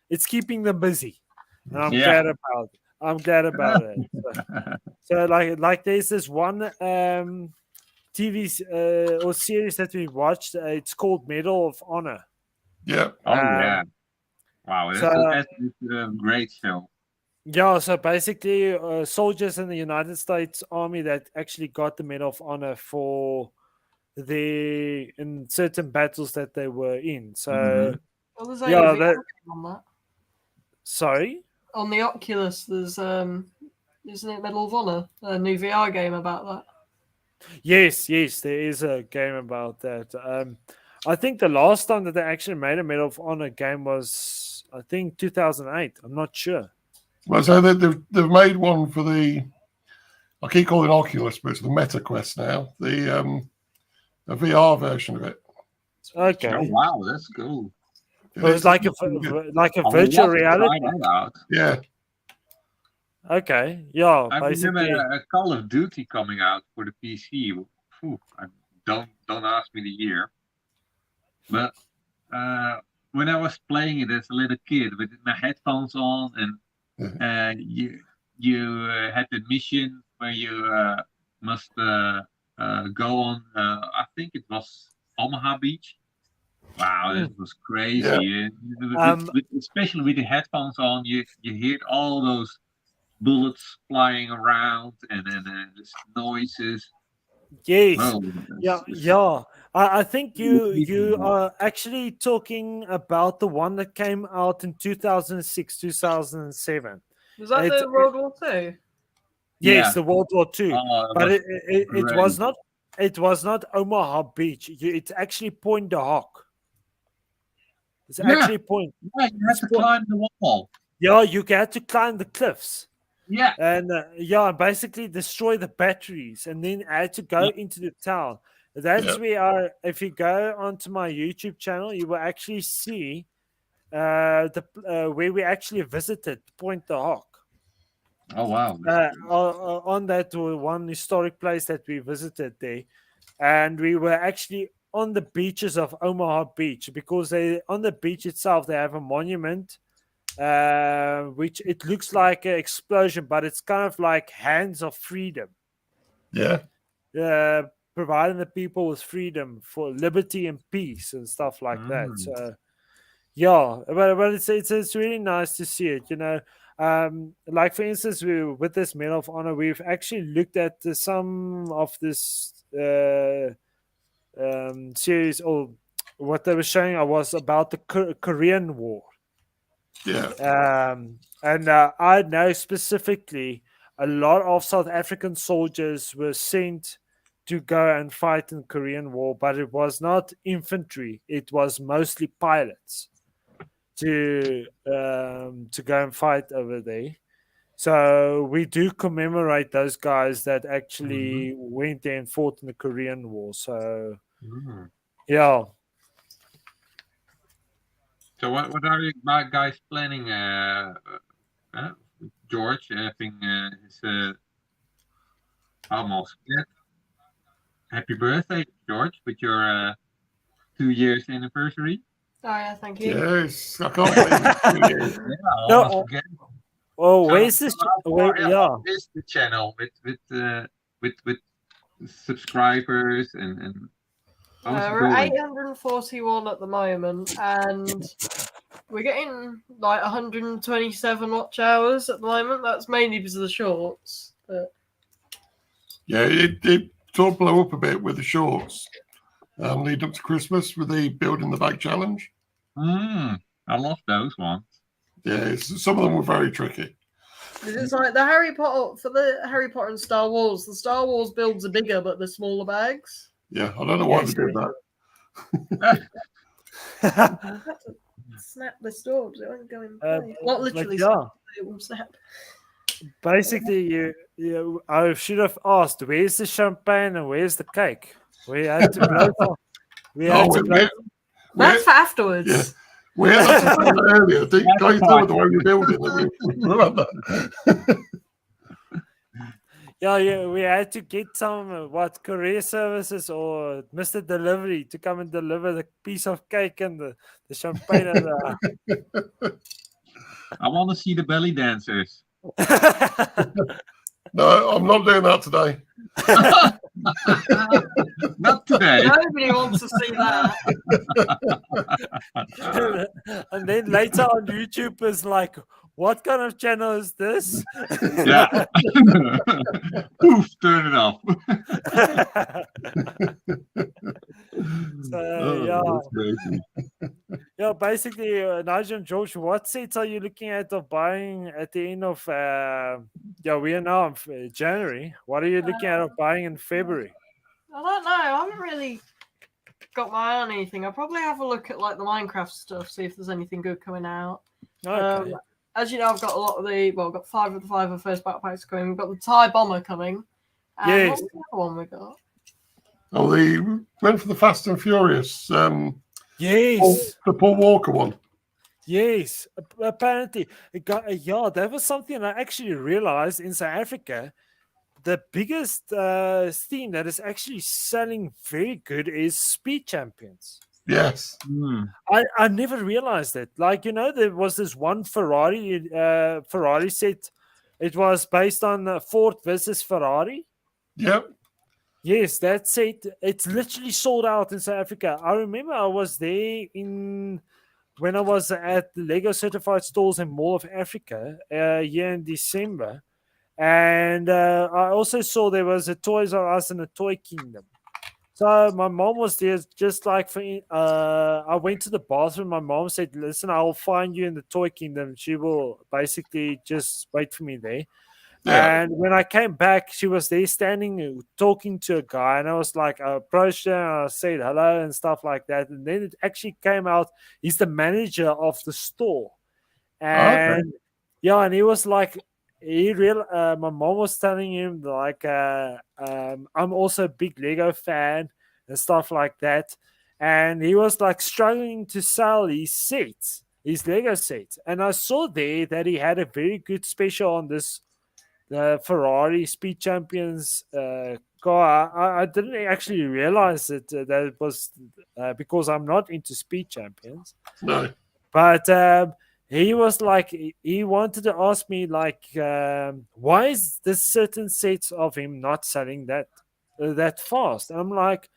It's keeping them busy, and I'm Yeah. glad about it. I'm glad about it. So like there's this one TV or series that we watched. It's called Medal of Honor. Yeah. Oh yeah. Wow, So that's a great show. yeah, so basically, soldiers in the United States Army that actually got the Medal of Honor for in certain battles that they were in. So Well, there's a yeah, VR game on that. sorry. On the Oculus, there's isn't it Medal of Honor? A new VR game about that. Yes, there is a game about that. I think the last time that they actually made a Medal of Honor game was, I think, 2008. I'm not sure. Well, so they've made one for I keep calling it Oculus, but it's the Meta Quest now. The VR version of it. Okay. Oh wow, that's cool. It was like a virtual reality. Try that out. Yeah. Okay. Yeah. I Basically. remember a Call of Duty coming out for the PC. Don't ask me the year. But when I was playing it as a little kid with my headphones on, and you had the mission where you must go on. I think it was Omaha Beach. Wow, this was crazy. Yeah. Especially with the headphones on, you hear all those bullets flying around and the noises. Yes. Oh, Yeah. I think you are actually talking about the one that came out in 2006, 2007. Was that the World War II? Yes, the World War II. But it was not. It was not Omaha Beach. It's actually Point de Hoc. It's actually Point. Yeah, you had to climb the wall. Yeah, you had to climb the cliffs. Yeah. And basically destroy the batteries, and then I had to go into the town. That's where if you go onto my YouTube channel, you will actually see where we actually visited Point de Hoc. Oh wow! On that one historic place that we visited there, and we were actually on the beaches of Omaha Beach, because on the beach itself they have a monument. Which it looks like an explosion, but it's kind of like hands of freedom. Yeah. Providing the people with freedom for liberty and peace and stuff like that. So, yeah, but it's really nice to see it. Like for instance, with this Medal of Honor, we've actually looked at some of this series, or what they were showing was about the Korean War. Yeah. And I know specifically a lot of South African soldiers were sent to go and fight in the Korean War, but it was not infantry; it was mostly pilots to go and fight over there. So we do commemorate those guys that actually went there and fought in the Korean War. So yeah. So what are you guys planning? George having his almost yet. Happy birthday, George, with your 2 years anniversary. Oh yeah, thank you. Yes, I can't believe it. Yeah, almost forget. Oh, where's this? Yeah, is the channel with subscribers and we're 841 at the moment, and we're getting like 127 watch hours at the moment. That's mainly because of the shorts. But yeah, it sort of blew up a bit with the shorts lead up to Christmas with the building the bag challenge. I love those ones. Yeah, some of them were very tricky. It's like the Harry Potter and Star Wars. The Star Wars builds are bigger, but they're smaller bags. Yeah, I don't know why they did that. Snap the stores. It won't go in play. Not literally. It will snap. Basically, I should have asked, where's the champagne and where's the cake? We had to blow. That's for afterwards. Yeah. We had that earlier. Going through the way we build it. Remember? Yeah, we had to get some courier services or Mr. Delivery to come and deliver the piece of cake and the champagne. And I want to see the belly dancers. No, I'm not doing that today. Not today. Nobody wants to see that. And then later on YouTube is like, what kind of channel is this? Yeah. Poof, turn it off. Yeah, basically, Nigel and George, what sets are you looking at of buying at the end of, we are now in January. What are you looking at of buying in February? I don't know. I haven't really got my eye on anything. I'll probably have a look at like the Minecraft stuff, see if there's anything good coming out. Okay. As you know, I've got a lot of I've got 5 of the 5 of first battle packs coming. We've got the TIE bomber coming. And yes. What's the other one we got? Oh, they went for the Fast and Furious. Yes. The Paul Walker one. Yes. Apparently, that was something I actually realized in South Africa. The biggest theme that is actually selling very good is Speed Champions. Yes. I never realized that. Like, there was this one Ferrari set. It was based on Ford versus Ferrari. Yep. Yes, that set. It's literally sold out in South Africa. I remember I was there when I was at the Lego Certified Stores in Mall of Africa here in December. And I also saw there was a Toys R Us and a Toy Kingdom. So my mom was there just like I went to the bathroom. My mom said, listen, I'll find you in the Toy Kingdom. She will basically just wait for me there. Yeah. And when I came back, she was there standing, talking to a guy. And I was like, I approached her and I said hello and stuff like that. And then it actually came out, he's the manager of the store. And and he was like, my mom was telling him like, I'm also a big Lego fan and stuff like that. And he was like struggling to sell his Lego sets. And I saw there that he had a very good special on this Ferrari Speed Champions car. I didn't actually realize that it was because I'm not into Speed Champions. No. But he was like, he wanted to ask me like, why is this certain sets of him not selling that fast? And I'm like,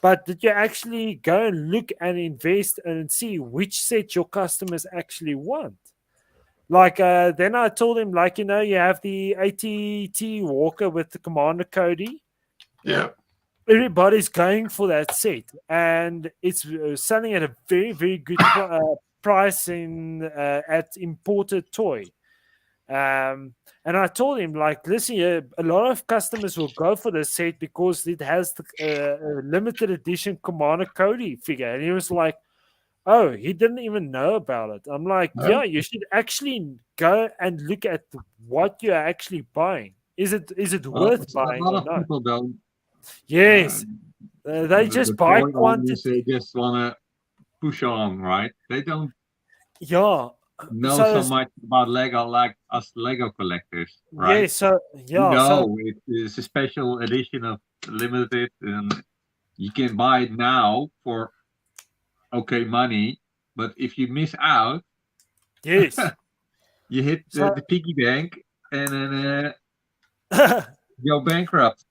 but did you actually go and look and invest and see which set your customers actually want? Like then I told him, like, you know, you have the ATT Walker with the Commander Cody. Yeah. Everybody's going for that set, and it's selling at a very, very good price at imported toy. And I told him, like, listen, a lot of customers will go for this set because it has the limited edition Commander Cody figure. And he was like, oh, he didn't even know about it. I'm like, yeah, you should actually go and look at what you're actually buying. Is it worth buying A lot or of not? people don't. Yes. They just buy toy owners, quantity. They just want to push on, right? They don't Yeah. know So so much about Lego like us Lego collectors, yeah, right? so You yeah, so know, it is a special edition of limited, and you can buy it now for okay money. But if you miss out, yes. you hit So the piggy bank, and then go bankrupt.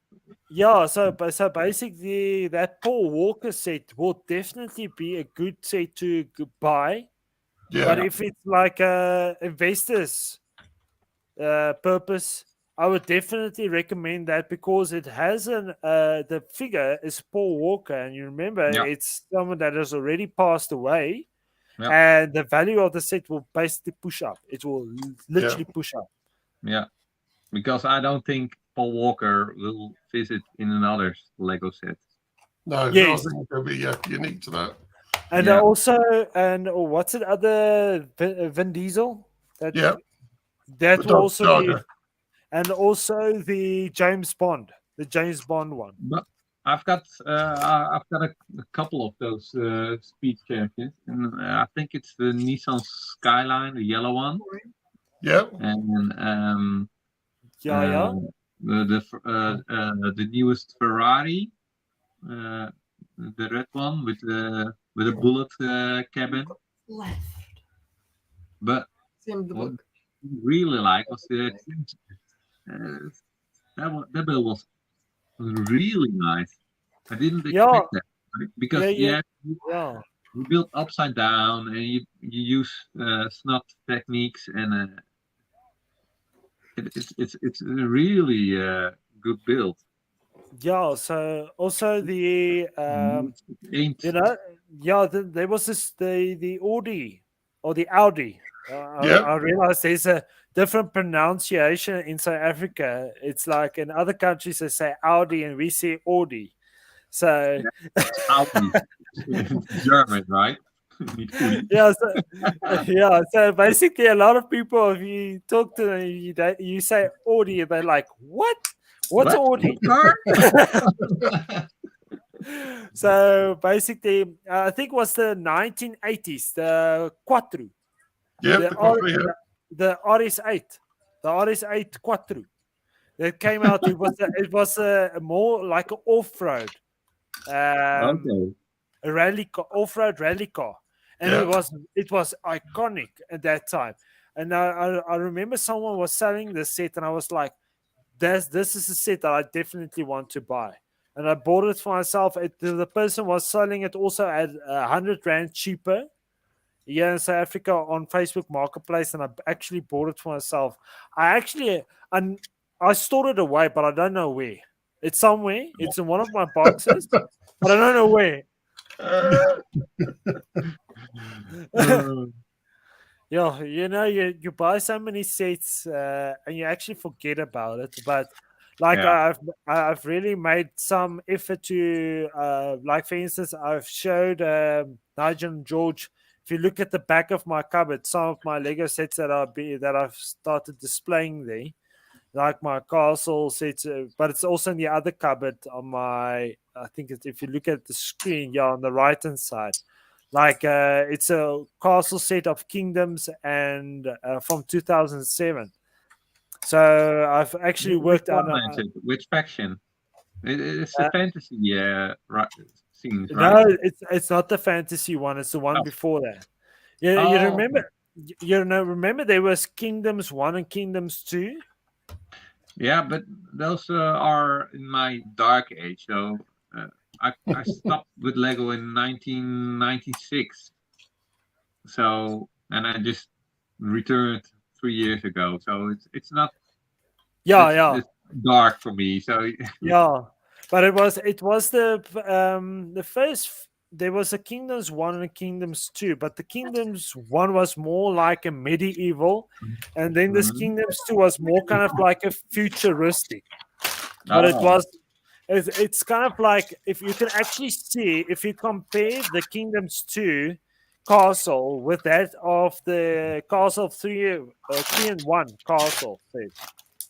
yeah, so basically that Paul Walker set will definitely be a good set to buy. Yeah. But if it's like a investors purpose, I would definitely recommend that because it has the figure is Paul Walker, and you remember Yeah. it's someone that has already passed away, Yeah. and the value of the set will basically push up. It will literally push up. Yeah, because I don't think Paul Walker will visit in another Lego set. No, Yes. I think it'll be unique to that. And Yeah. also, and what's it? Other Vin Diesel? That Yeah. that The will Dodge also be, Charger. and also the James Bond one. But I've got a couple of those speed champions, and I think it's the Nissan Skyline, the yellow one, Yeah. and Yeah. the newest Ferrari, the red one with a bullet cabin. Left. But It's the end of the what book. I really like was that build was really nice. I didn't expect that, right? Because Yeah. you build upside down and you use snot techniques, and it's a really good build. Yeah. So also the Ain't you know, yeah, there was the Audi or the Audi. I realized there's a different pronunciation in South Africa. It's like in other countries they say Audi and we say Audi. So Audi. German, right? So basically, a lot of people, if you talk to them, you say Audi, and they're like, "What? What's Audi?" Car? So basically, I think it was the 1980s, the Quattro, Yeah. the RS8, the RS8 Quattro that came out. It was a more like an off-road, Okay. a rally car, off-road rally car, and it was iconic at that time. And I remember someone was selling the set, and I was like, this is a set that I definitely want to buy. And I bought it for myself. The person was selling it also at 100 Rand cheaper here in South Africa on Facebook Marketplace, and I actually bought it for myself. I stored it away, but I don't know where. It's somewhere. It's in one of my boxes, but I don't know where. Yeah, you know, you buy so many sets and you actually forget about it. But like I've really made some effort to like for instance, I've showed Nigel and George. If you look at the back of my cupboard, some of my Lego sets that I've started displaying there, like my castle sets, but it's also in the other cupboard on my. I think if you look at the screen, on the right hand side. Like it's a castle set of kingdoms and from 2007. So I've actually worked out. Which faction? It's the fantasy scenes, right? No, it's not the fantasy one. It's the one before that. Yeah, you remember? Remember there was Kingdoms 1 and Kingdoms 2. Yeah, but those are in my dark age. So I stopped with Lego in 1996. So, and I just returned 3 years ago, so it's not Yeah. it's dark for me. So Yeah, but it was the first. There was a Kingdoms 1 and a Kingdoms 2, but the Kingdoms 1 was more like a medieval, and then this Mhm. Kingdoms 2 was more kind of like a futuristic. But Oh, it's kind of like, if you can actually see, if you compare the Kingdoms 2 castle with that of the Castle 3 and 1 castle set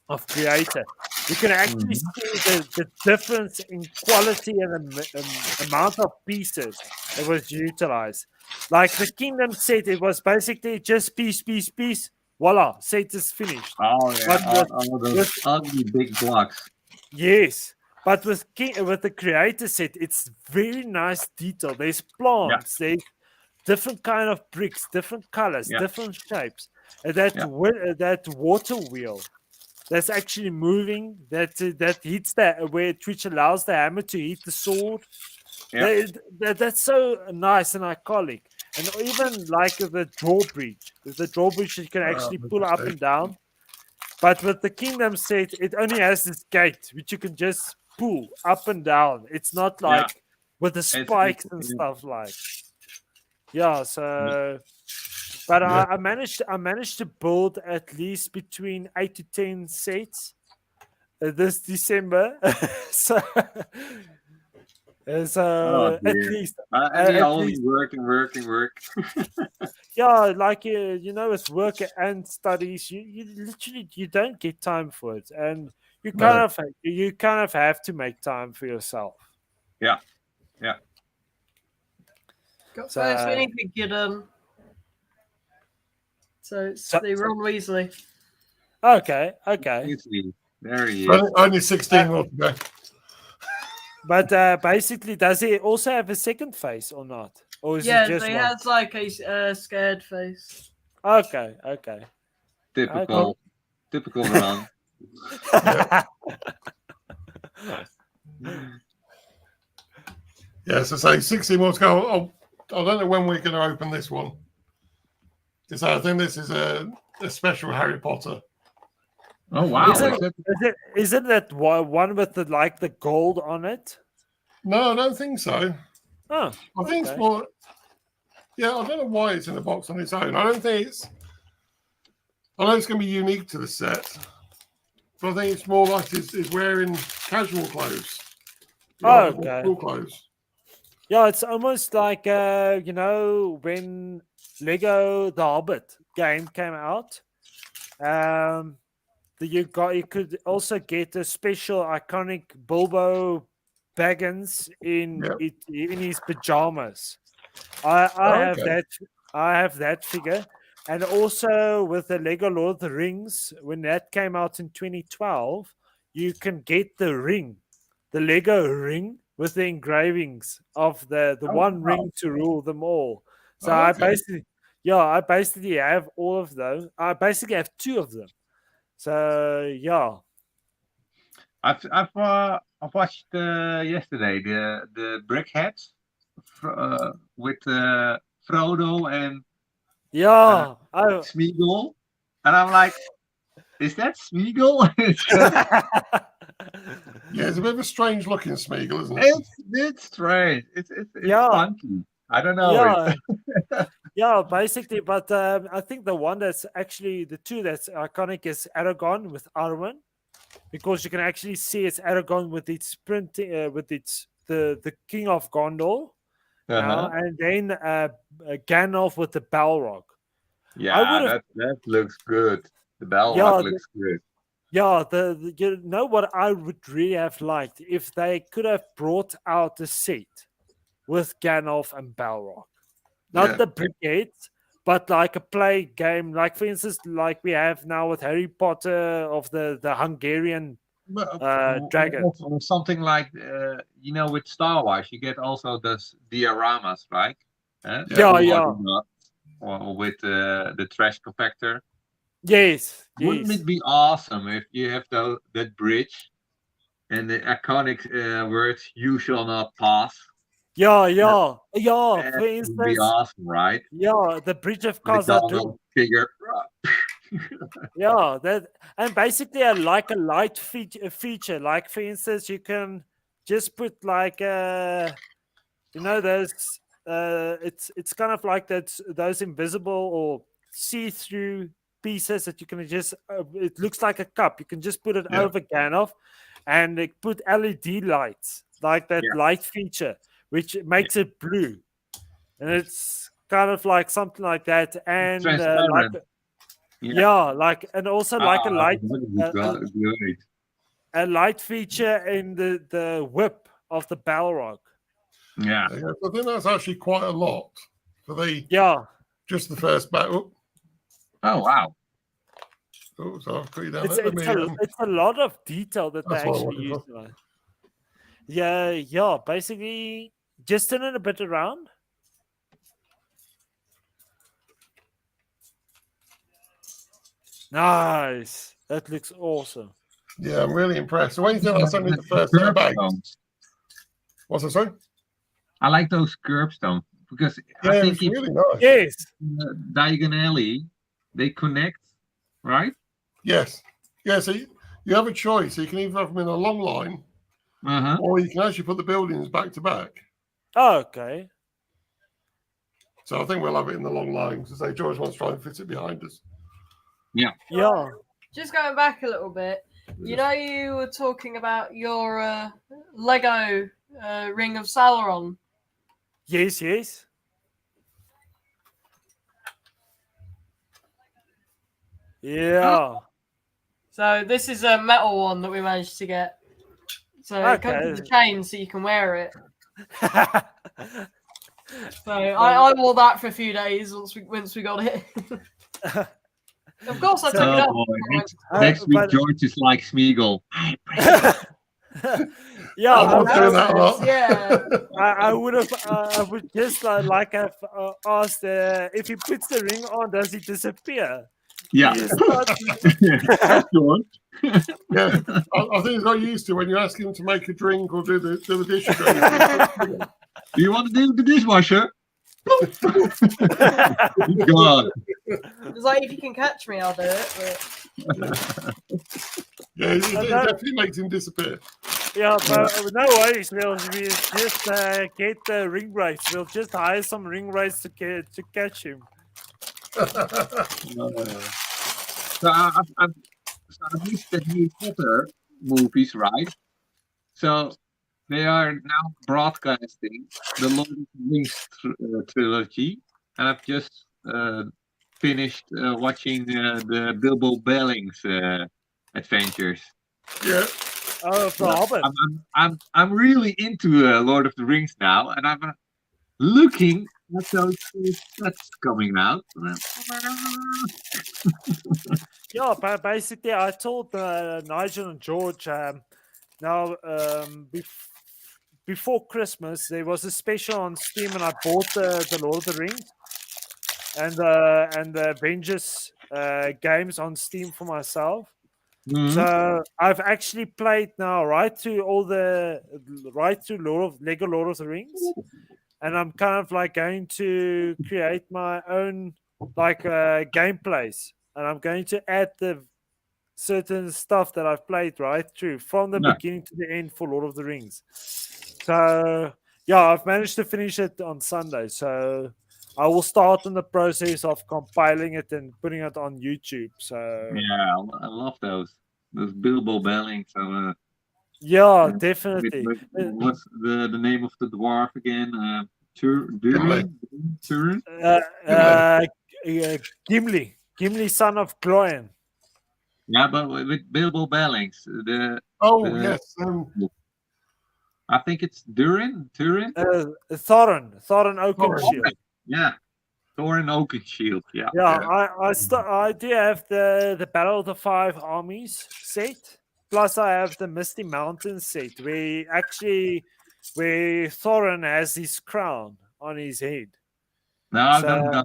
of Creator, you can actually mhm. see the difference in quality and the amount of pieces that was utilized. Like the Kingdom set, it was basically just piece. Voila, set is finished. Oh yeah, But all those with ugly big blocks. yes, but with the Creator set, it's very nice detail. There's Yeah, plants, there's different kind of bricks, different colors, yeah, different shapes. And that yeah, that water wheel that's actually moving, that hits which allows the hammer to hit the sword. yeah, That's so nice and iconic. And even like the drawbridge, the drawbridge you can actually pull up and down. But with the Kingdom set, it only has this gate which you can just pull up and down. It's not yeah. like with the It's spikes and stuff like. Yeah, so but Yeah. I managed to build at least between 8 to 10 sets this December. so oh at dear. least And the at only least work. yeah, like with work and studies, you literally you don't get time for it, and you No. kind of have to make time for yourself. Yeah, yeah. Got So, first, we need to get So it's the Ron Weasley. okay. Easily. There he is. Only 16 more to go. But basically, does he also have a second face or not? Or is Yeah, it just so he one? has like a scared face. Okay. Typical Ron. Yeah, so say 16 more to go. I don't know when we're going to open this one. So I think this is a special Harry Potter. Oh wow! Isn't that one with the gold on it? No, I don't think so. Oh, I think it's more. Yeah, I don't know why it's in a box on its own. I don't think it's. I know it's going to be unique to the set, but I think it's more like he's wearing casual clothes. Okay. Cool clothes. Yeah, it's almost like when Lego The Hobbit game came out. You could also get a special iconic Bilbo Baggins in his pajamas. I have that. I have that figure, and also with the Lego Lord of the Rings, when that came out in 2012, you can get the ring, the Lego ring with the engravings of the one ring to rule them all. So I basically have all of those. I basically have two of them. So yeah. I've watched yesterday the Brickheads with Frodo and Smeagol, and I'm like, is that Smeagol? Yeah, it's a bit of a strange looking Smeagol, isn't it? It's strange. It's funky. I don't know. Yeah, basically, but I think the one that's actually the two that's iconic is Aragon with Arwen, because you can actually see it's Aragon with its printing, with its the King of Gondor, and then Gandalf with the Balrog. Yeah, that looks good. The Balrog looks good. Yeah, you know what I would really have liked if they could have brought out a set with Gandalf and Balrog. Not the Brigades, but like a play game, like for instance, like we have now with Harry Potter of the Hungarian dragon. Or something like with Star Wars, you get also those dioramas, right? Or with the trash compactor. Yes. Wouldn't it be awesome if you have that bridge and the iconic words "You shall not pass"? Yeah. For instance, would be awesome, right? Yeah, the Bridge of Khazad-dûm. Figure. Yeah, that and basically a light feature. Like for instance, you can just put like those it's kind of like that those invisible or see-through pieces that you can just it looks like a cup. You can just put it Yeah. over Gandalf and it put LED lights like that Yeah. light feature, which makes it blue, and it's kind of like something like that, and Transparent. like and also like a light Great. a light feature in the whip of the Balrog. Yeah. I think that's actually quite a lot for Yeah, just the first battle. Oh wow. Oh, so I'll put you down. it's Let me, it's a lot of detail that they That's what I actually use. wanted Yeah. Basically, just turn it a bit around. Nice. That looks awesome. yeah, I'm really impressed. So when you think that's only the first set of bags, Curbstones. what's that, sorry? I like those curbstones because Yeah, I think it's if really nice. Yes. diagonally they connect, right? Yes. Yeah, so you have a choice. You can either have them in a long line Uh-huh. or you can actually put the buildings back to back. Oh, okay. So I think we'll have it in the long line. So say George wants to try and fit it behind us. Yeah. Just going back a little bit, you know, you were talking about your Lego Ring of Sauron. Yes. Yeah. So this is a metal one that we managed to get. So it comes with the chain, so you can wear it. So I wore that for a few days once we got it. Of course, I took it off. Next week, George is like Smeagol. Yeah, I would just like have asked if he puts the ring on, does he disappear? Yeah. George. Yeah, I think he's not used to when you ask him to make a drink or do the dishes. Do you want to do the dishwasher? God. It's like, if you can catch me, I'll do it. But... Yeah, it definitely makes him disappear. Yeah, but no worries. We'll just get the ring race. We'll just hire some ring race to catch him. So I've missed the Harry Potter movies, right? So they are now broadcasting the Lord of the Rings trilogy, and I've just finished watching the Bilbo Baggins adventures. Yeah. Oh, the Hobbit. I'm really into Lord of the Rings now, and I'm looking at those sets coming out. Yeah, but basically, I told Nigel and George before Christmas there was a special on Steam, and I bought the Lord of the Rings and the Avengers games on Steam for myself. Mm-hmm. So I've actually played now right through Lego Lord of the Rings, and I'm kind of like going to create my own like gameplays, and I'm going to add the certain stuff that I've played right through from the beginning to the end for Lord of the Rings. So yeah, I've managed to finish it on Sunday. So I will start in the process of compiling it and putting it on YouTube. So yeah, I love those Bilbo Baggins. Yeah, definitely. What's the name of the dwarf again? Durin? Gimli, son of Gloin. Yeah, but with Bilbo Baggins, yes. I think it's Durin. Thorin Oakenshield. Yeah, Thorin Oakenshield. Yeah. I do have the Battle of the Five Armies set. Plus, I have the Misty Mountains set, where Thorin has his crown on his head. No,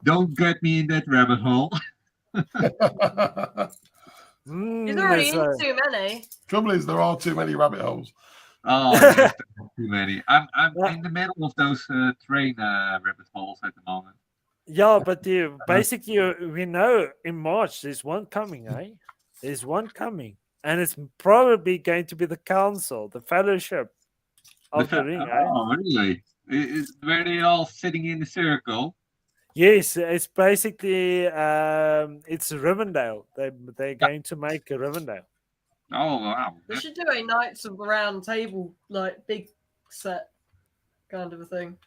don't get me in that rabbit hole. You're already in too many. Trouble is, there are too many rabbit holes. Oh, yes, too many. I'm in the middle of those train rabbit holes at the moment. Yeah, but basically we know in March there's one coming, eh? There's one coming, and it's probably going to be the council, the fellowship of the ring, eh? Oh, really? Were they all sitting in a circle? Yes, it's basically it's Rivendell. They're going to make a Rivendell. Oh, wow. They should do a Knights of the Round Table, like big set kind of a thing.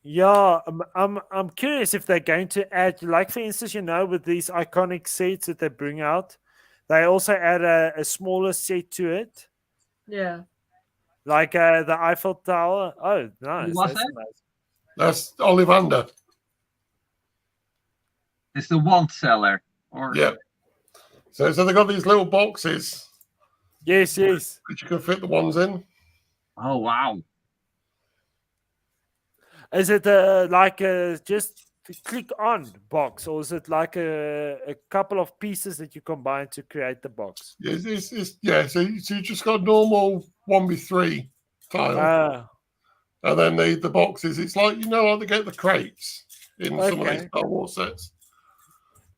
Yeah, I'm curious if they're going to add, like for instance, with these iconic sets that they bring out, they also add a smaller set to it, Yeah. like the Eiffel Tower. Oh, nice. was That's that? nice. That's Ollivander. It's the wand seller. Or Yeah. So they got these little boxes Yes, yes. which you can fit the ones in. Oh, wow. Is it like just a click on box, or is it like a couple of pieces that you combine to create the box? Yeah. So you just got a normal 1v3 tile. And then the boxes, it's like, like they get the crates in some of these Star Wars sets.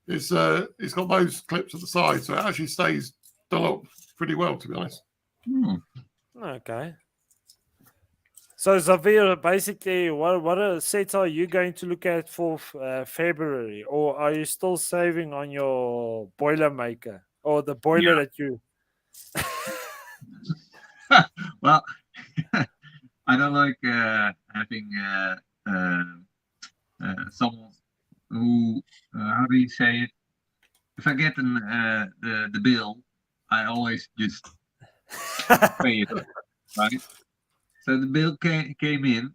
It's got those clips at the side, so it actually stays done up pretty well, to be honest. Okay. So Xavier, basically, what sets are you going to look at for February, or are you still saving on your boiler maker or the boiler that you? Well, I don't like having someone who, how do you say it? If I get the bill, I always just pay it, right? So the bill came in,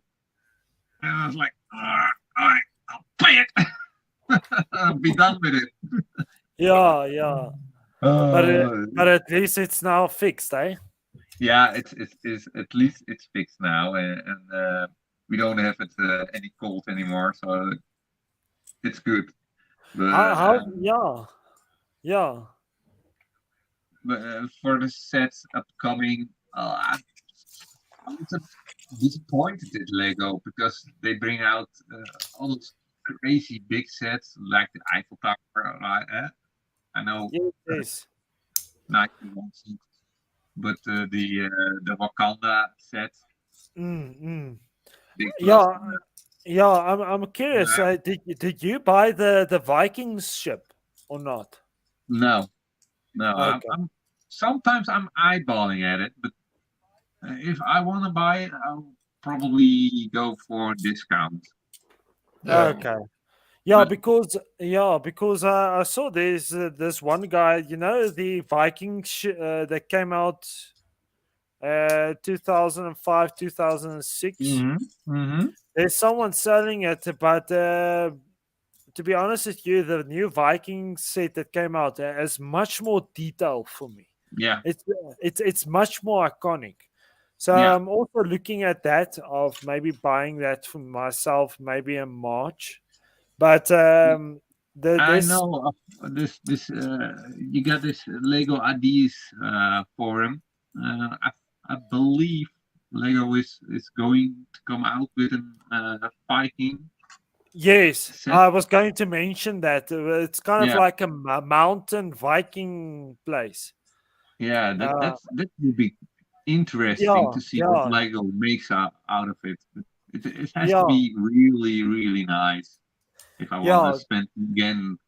and I was like, all right, I'll pay it. I'll be done with it. Yeah. But at least it's now fixed, eh? Yeah, it's at least it's fixed now, and we don't have it any cold anymore, so it's good. But, yeah. But for the sets upcoming, I'm disappointed at Lego because they bring out all those crazy big sets like the Eiffel Tower. I know. Yes. But the Wakanda set. Yeah. I'm curious. Did you buy the Vikings ship or not? No. Okay. Sometimes I'm eyeballing at it, but if I want to buy it, I'll probably go for a discount. Okay. Yeah, because I saw there's this one guy, the Viking that came out 2005, 2006. There's someone selling it, but to be honest with you, the new Viking set that came out has much more detail for me. Yeah, it's much more iconic. So I'm also looking at that of maybe buying that for myself, maybe in March. But I know this. You got this Lego Ideas forum. I believe Lego is going to come out with a Viking. Yes, set. I was going to mention that it's kind of like a mountain Viking place. Yeah, that would be interesting to see what Lego makes out of it. It has to be really, really nice. If I want to spend again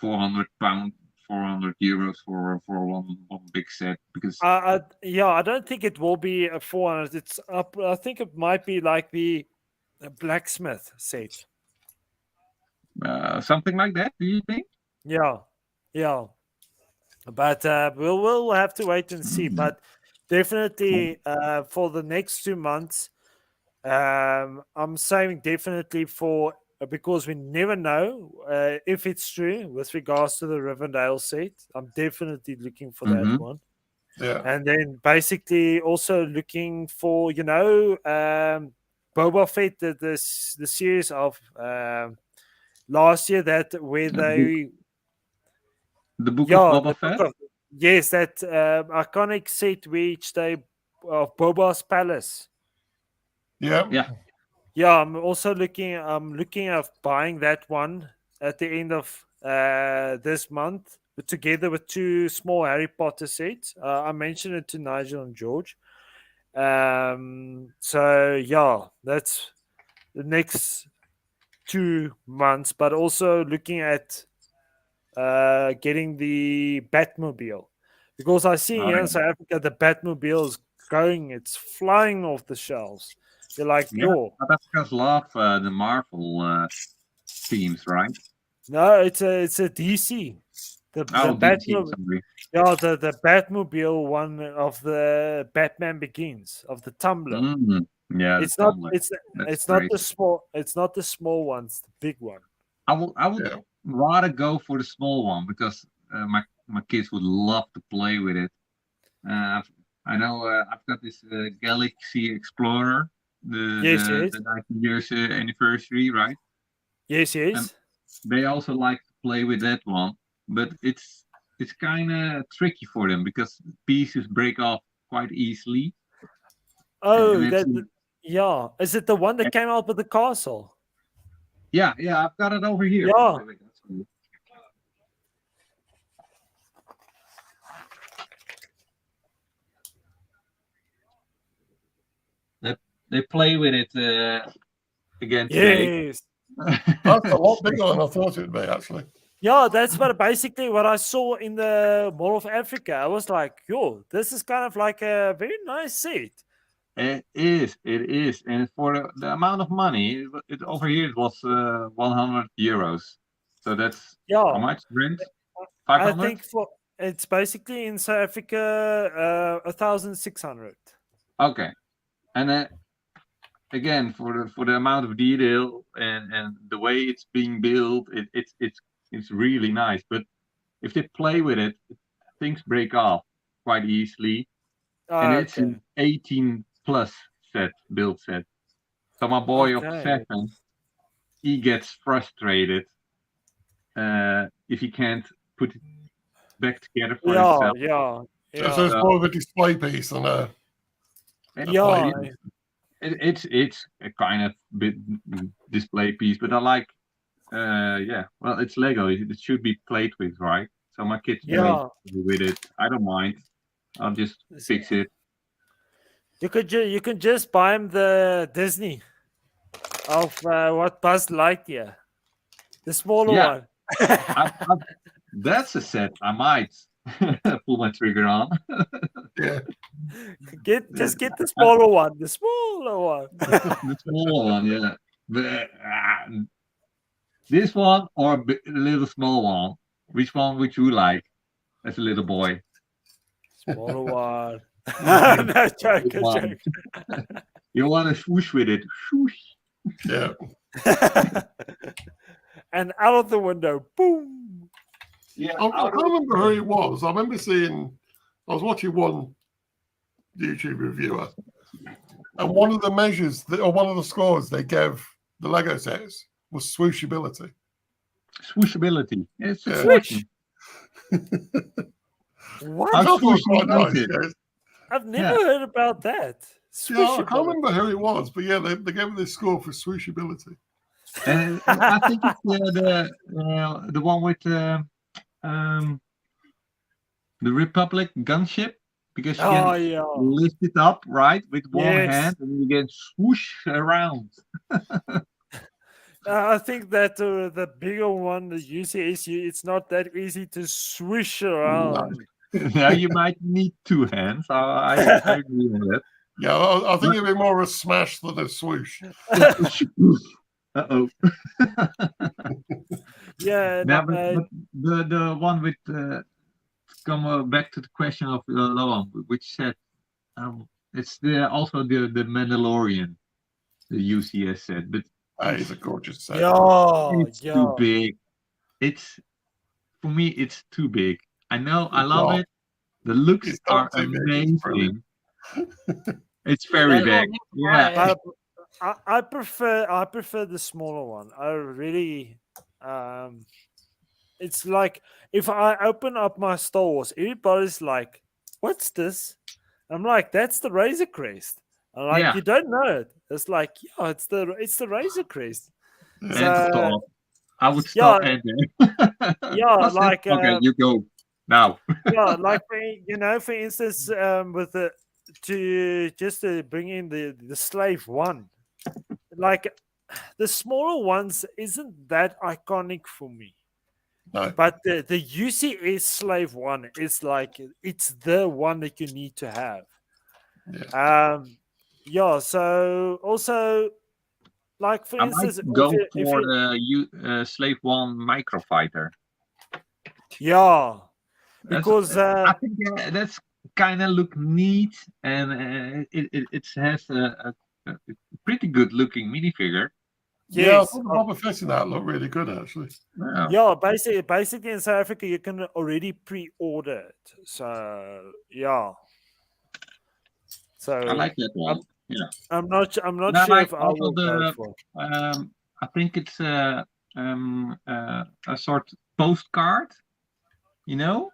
€400 for one big set, because I don't think it will be a 400. It's up. I think it might be like the blacksmith set. Something like that. Do you think? Yeah. But we'll have to wait and see. But definitely for the next 2 months, I'm saying definitely because we never know if it's true with regards to the Rivendell set. I'm definitely looking for that one. Yeah. And then basically also looking for, Boba Fett, the series of last year where they... The book of Boba Fett? Yes, that iconic set which they... of Boba's palace. Yeah. Yeah, I'm also looking. I'm looking at buying that one at the end of this month, together with 2 small Harry Potter sets. I mentioned it to Nigel and George. So yeah, that's the next 2 months. But also looking at getting the Batmobile, because I see Oh, here in yeah. South Africa the Batmobile is going. It's flying off the shelves. You're like, Yeah, yo. South Africans love the Marvel themes, right? No, it's a DC. The Oh, DC, Batmobile, sorry. yeah, the Batmobile one of the Batman Begins of the Tumbler. Mm, yeah, the It's not Tumblr. it's That's it's not great. the small one, it's the big one. I would Yeah. rather go for the small one because my kids would love to play with it. I know I've got this Galaxy Explorer, Yes, yes. the 90 years anniversary, right? Yes, And yes. they also like to play with that one, but it's kind of tricky for them because pieces break off quite easily, and Oh, it's yeah. Is it the one that came out with the castle? yeah, I've got it over here. Yeah. Wait, that's cool. They play with it again today. Yes. That's a lot bigger than I thought it'd be, actually. Yeah, that's basically what I saw in the Mall of Africa. I was like, yo, this is kind of like a very nice set. It is, and for the amount of money, over here it was 100 euros. So that's how Yeah. much rent? I 500? think it's basically in South Africa 1,600. Okay, and again for the amount of detail and the way it's being built, it's really nice. But if they play with it, things break off quite easily, and it's Okay. an 18 plus build set. So my boy of Okay. 7, he gets frustrated if he can't put it back together for Yeah, himself. yeah, So it's yeah. more of a display piece than a Yeah, play. It's a kind of bit display piece, but I like yeah, well, it's Lego. It should be played with, right? So my kids play yeah. with it. I don't mind. I'll just fix it. You can just buy him the Disney of what Buzz Lightyear, the smaller Yeah, one. that's a set I might pull my trigger on. Yeah. Just get the smaller one, the smaller one. The smaller one, yeah. But, this one or a little small one? Which one would you like as a little boy? Smaller one. No joke, Big one. You want to swoosh with it? Swoosh. Yeah. And out of the window, boom. Yeah, I can't remember who it was. I remember I was watching one YouTube reviewer, and one of the measures or one of the scores they gave the Lego sets was swooshability. Swooshability. It's a Yeah. question. What? How I thought it was swooshy quite nice. is it? Yeah. I've never heard about that. Yeah, I can't Swooshability. remember who it was, but yeah, they gave me this score for swooshability. I think it's the one with the Republic gunship, because you Oh, can yeah. lift it up right with one Yes. hand and you get swoosh around. I think that the bigger one, the UCSU, it's not that easy to swish around. Now you might need 2 hands. I agree on that. Yeah, I think it'd be more of a smash than a swoosh. Uh-oh. Yeah, Now, but the one with come back to the question of Loan, which said it's also the Mandalorian, the UCS set, but That is a gorgeous set. yeah, it's too big. It's for me, it's too big. I know, I love not. it. The looks It's are not too big, it's brilliant. amazing. It's very big. Yeah. But I prefer the smaller one. I really it's like if I open up my Star Wars, everybody's like, "What's this?" I'm like, "That's the Razor Crest." I'm like, Yeah. "You don't know it. It's like, yeah, it's the Razor Crest. Yeah. So- And stop. I would Yeah. stop and Yeah, What's that? like, Okay, you go now. Yeah, like for instance, with to bring in the Slave One, like the smaller ones isn't that iconic for me. No. But the UCS Slave One is like it's the one that you need to have. Yeah. Yeah. So also, like for I instance, might go if for you- the Slave One Microfighter. yeah, That's- because I think that's kind of look neat, and it has a pretty good looking minifigure. Yeah, I yes, thought the Boba Fett in that looked really good actually. Yeah. yeah, basically in South Africa you can already pre-order it. So yeah. So I like that one. Yeah. I'm not And I sure like if I also will go the for. I think it's a sort postcard, you know,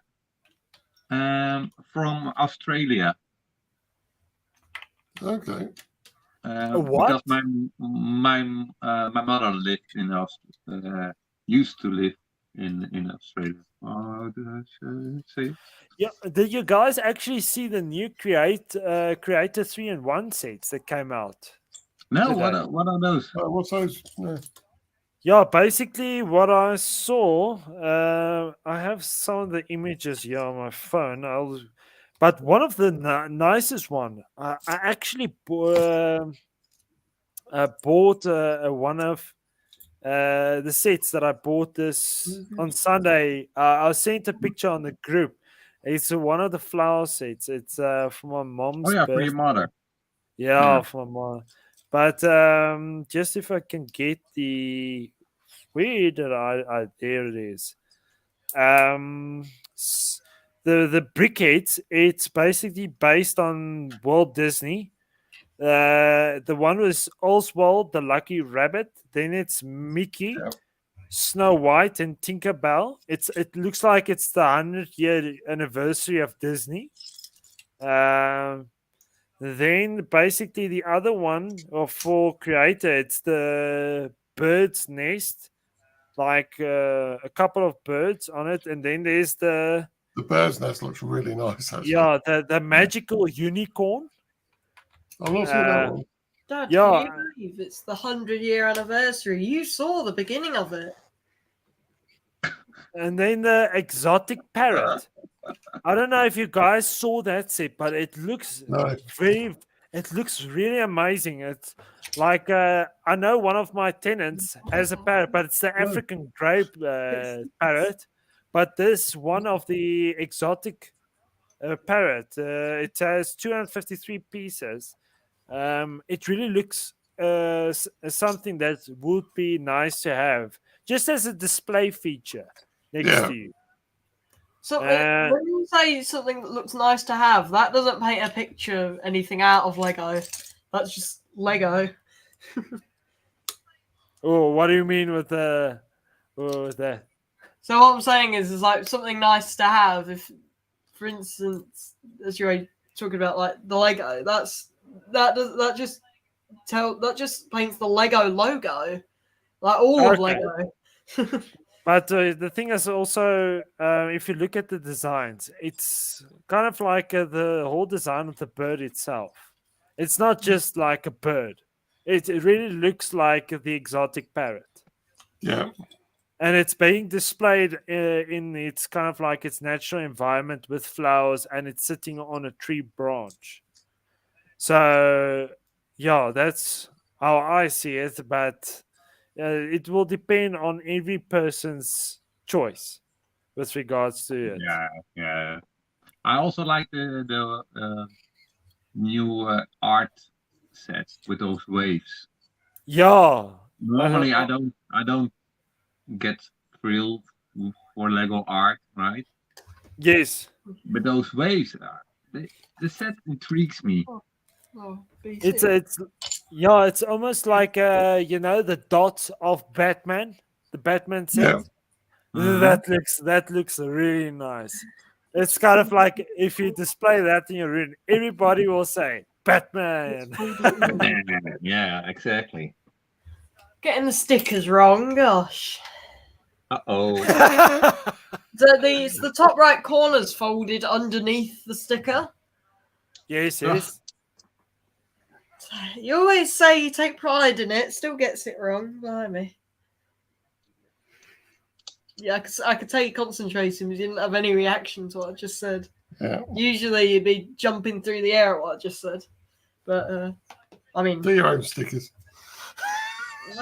from Australia. Okay. What? Because my mother lived in used to live in Australia. How did I say? Yeah, did you guys actually see the new Creator 3-in-1 sets that came out? No, Today. what are those? What's those? No. Yeah, basically what I saw, I have some of the images here on my phone. But one of the nicest one, I actually bought one of the sets that I bought this on Sunday. I sent a picture on the group. It's one of the flower sets. It's for my mom's Oh yeah, for birthday. your mother. Yeah, Yeah. for my mom. But just if I can get where did I there it is. The briquettes, it's basically based on Walt Disney. The one was Oswald the Lucky Rabbit. Then it's Mickey, Yeah. Snow White, and Tinkerbell. It looks like it's the 100-year anniversary of Disney. Then basically the other one for Creator, it's the bird's nest, like a couple of birds on it, and then there's the bird's nest looks really nice actually. the magical unicorn. I've not seen that one. Dad, Yeah. can you believe it's the 100-year anniversary? You saw the beginning of it. And then the exotic parrot. I don't know if you guys saw that set, but it looks No. it looks really amazing. It's like I know one of my tenants has a parrot, but it's the African grey parrot. But this one of the exotic parrot, it has 253 pieces. It really looks something that would be nice to have, just as a display feature next to you. So when you say something that looks nice to have, that doesn't paint a picture of anything out of Lego. That's just Lego. Oh, what do you mean with the with that? So what I'm saying is like something nice to have. If, for instance, as you're talking about, like the Lego, that just paints the Lego logo, like all of Lego. But the thing is also, if you look at the designs, it's kind of like the whole design of the bird itself. It's not just like a bird. It really looks like the exotic parrot. Yeah. And it's being displayed in its kind of like its natural environment with flowers, and it's sitting on a tree branch. So, yeah, that's how I see it. But it will depend on every person's choice with regards to it. Yeah. I also like the new art sets with those waves. Yeah. Normally, I don't get thrilled for Lego art, right? Yes. But those waves, the set intrigues me. Oh, it's almost like the dots of Batman, the Batman set. Yeah. That looks really nice. It's kind of like if you display that in your room, everybody will say, Batman. Yeah, exactly. Getting the stickers wrong, gosh. Oh. The top right corner's folded underneath the sticker. Yes. You always say you take pride in it, still gets it wrong. Blimey. Yeah, I could tell you concentrating, but you didn't have any reaction to what I just said. Yeah. Usually you'd be jumping through the air at what I just said. But, I mean... Do your own stickers.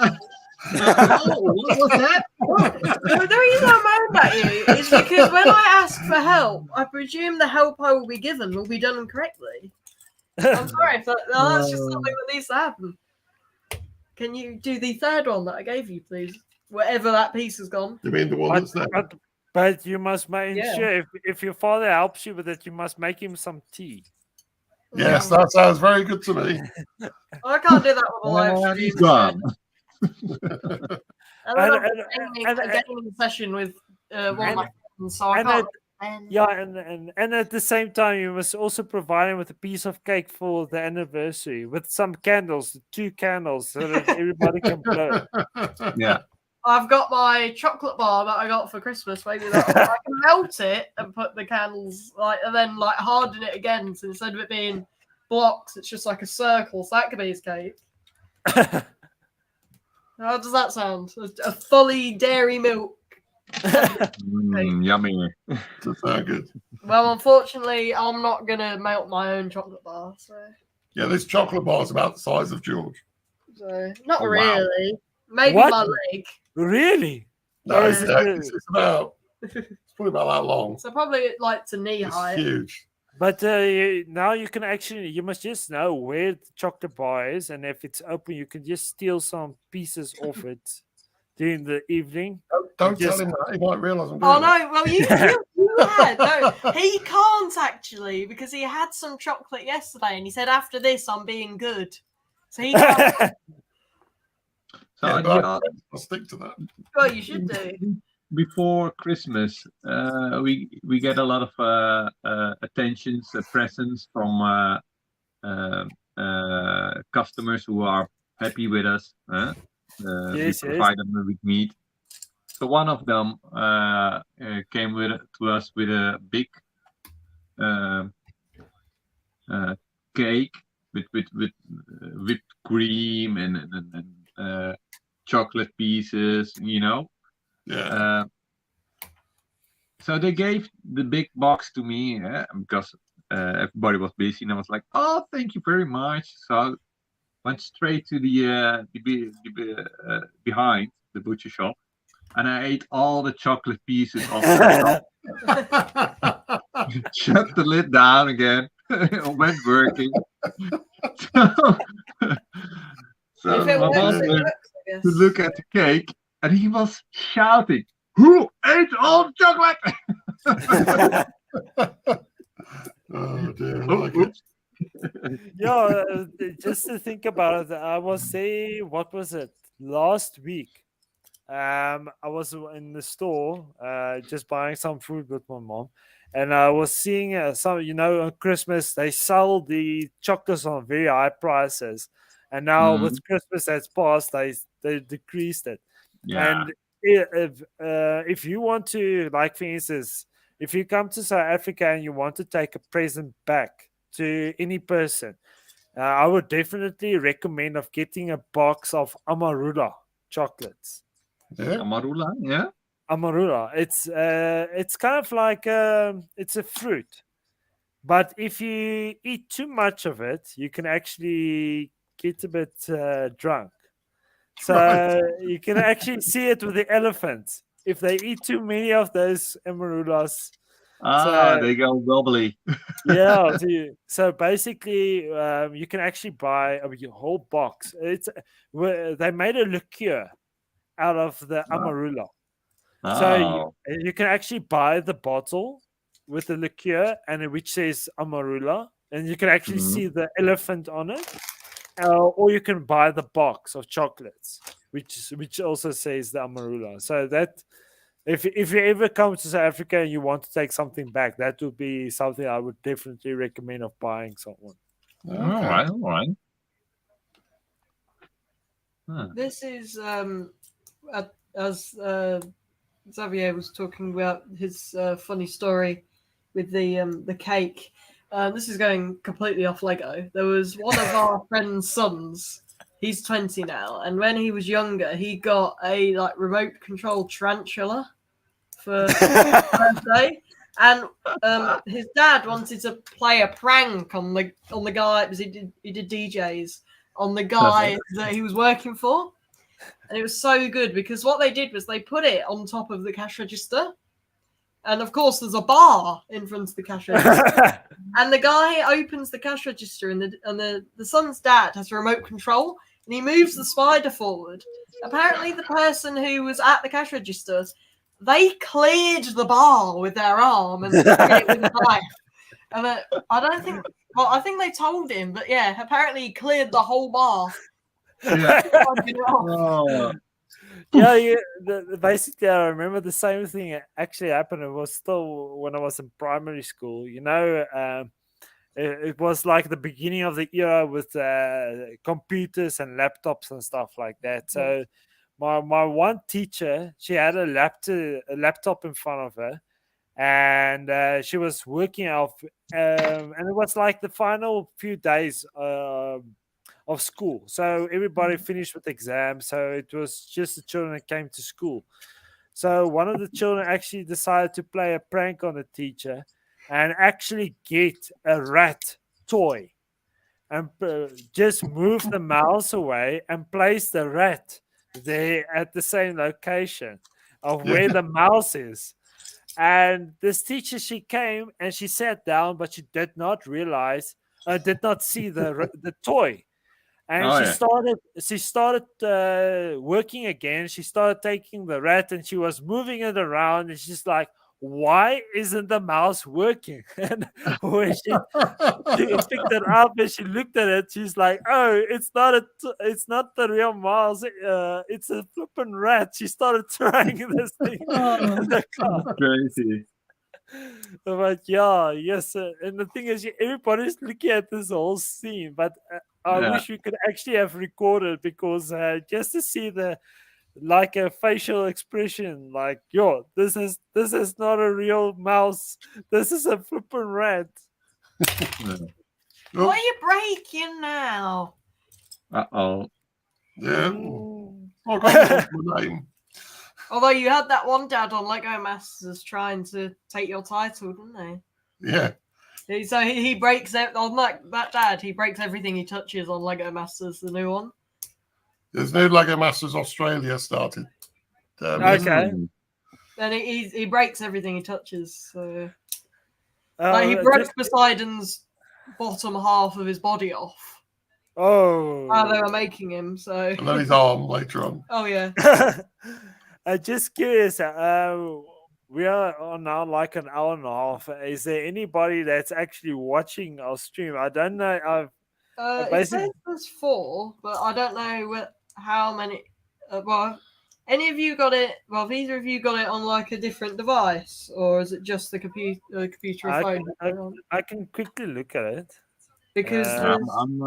Oh, what was that? The reason I'm mad at you is because when I ask for help, I presume the help I will be given will be done correctly. I'm sorry if that's just something that needs to happen. Can you do the third one that I gave you, please? Wherever that piece has gone. You mean the one that's there? But you must make sure if your father helps you with it, you must make him some tea. Yes, that sounds very good to me. I can't do that with a live stream. Gone. And then I'm a gaming session with one of my friends, so I can't. And at the same time, you must also provide him with a piece of cake for the anniversary with some candles, 2 candles, so that everybody can blow. Yeah. I've got my chocolate bar that I got for Christmas. Maybe that I can melt it and put the candles and then harden it again. So instead of it being blocks, it's just like a circle. So that could be his cake. How does that sound? A fully dairy milk. Yummy. Does sound good. Well, unfortunately, I'm not gonna melt my own chocolate bar. So Yeah, this chocolate bar is about the size of George. Not Oh, wow. really. Maybe What? my leg. Really? No, Yeah. it's about. It's probably about that long. So probably to knee It's height. huge. But now you must just know where the chocolate bar is, and if it's open, you can just steal some pieces off it during the evening. Don't Just- tell him that. He might realise I'm doing Oh it. no! Well, you had no. He can't actually because he had some chocolate yesterday, and he said after this I'm being good. So he can't. So Yeah, the but I'll stick to that. Well, you should do. before Christmas, we get a lot of attentions, presents from customers who are happy with us. We provide them with meat. So one of them came to us with a big cake with whipped cream and chocolate pieces, Yeah. So they gave the big box to me because everybody was busy, and I was like, "Oh, thank you very much." So I went straight to the behind the butcher shop, and I ate all the chocolate pieces off the top. Shut the lid down again. Went working. So If it my works, mom it went works, I guess. to look at the cake, and he was shouting, "Who ate all the chocolate?" Oh dear. I Oh, like it. Yeah, just to think about it, I was saying, what was it? Last week, I was in the store, just buying some food with my mom, and I was seeing some, on Christmas they sell the chocolates on very high prices, and now with Christmas that's passed, they decreased it. Yeah. And if you want to, like for instance, if you come to South Africa and you want to take a present back to any person, I would definitely recommend of getting a box of Amarula chocolates. Yeah. Amarula, yeah. Amarula, it's kind of like it's a fruit, but if you eat too much of it, you can actually get a bit drunk. So you can actually see it with the elephants. If they eat too many of those amarulas, They go wobbly. yeah. So basically, you can actually buy a whole box. They made a liqueur out of the amarula. So you can actually buy the bottle with the liqueur and which says amarula, and you can actually see the elephant on it. Or you can buy the box of chocolates, which also says the amarula. So that if you ever come to South Africa and you want to take something back, that would be something I would definitely recommend of buying someone. Okay. All right. Huh. This is as Xavier was talking about his funny story with the cake. This is going completely off Lego. There was one of our friend's sons. He's 20 now, and when he was younger, he got a remote control tarantula for birthday. And his dad wanted to play a prank on the guy because he did DJs on the guy that he was working for. And it was so good because what they did was they put it on top of the cash register. And of course, there's a bar in front of the cash register. And the guy opens the cash register, and the son's dad has a remote control, and he moves the spider forward. Apparently, the person who was at the cash register, they cleared the bar with their arm and did it with a knife. And I don't think, well, I think they told him, but yeah, apparently he cleared the whole bar. Yeah. Oh. Yeah. Basically, I remember the same thing actually happened. It was still when I was in primary school. It was like the beginning of the era with computers and laptops and stuff like that. So my one teacher, she had a laptop in front of her, and she was working off, and it was like the final few days of school. So everybody finished with exams. So it was just the children that came to school. So one of the children actually decided to play a prank on the teacher and actually get a rat toy and just move the mouse away and place the rat there at the same location of where the mouse is. And this teacher, she came and she sat down, but she did not realize, did not see the toy. And she started working again. She started taking the rat and she was moving it around. And she's like, why isn't the mouse working? And when she picked it up and she looked at it, she's like, oh, it's not the real mouse. It's a flipping rat. She started trying this thing in the car. Crazy. But yes. And the thing is, everybody's looking at this whole scene, but I wish we could actually have recorded, because just to see a facial expression, like, this is not a real mouse. This is a flipping rat. What are you breaking now? Uh-oh. Yeah. I got my name. Although you had that one dad on Lego Masters trying to take your title, didn't they? Yeah. So he breaks it on that dad. He breaks everything he touches on Lego Masters, the new one. There's new Lego Masters Australia started. Okay. And he breaks everything he touches. So he broke Poseidon's bottom half of his body off. Oh. While they were making him. So. And then his arm later on. Oh yeah. I'm just curious. We are on now like an hour and a half. Is there anybody that's actually watching our stream? I don't know. It says there's 4, but I don't know how many. Any of you got it? Well, have either of you got it on like a different device, or is it just the computer or phone? I can quickly look at it. Because I'm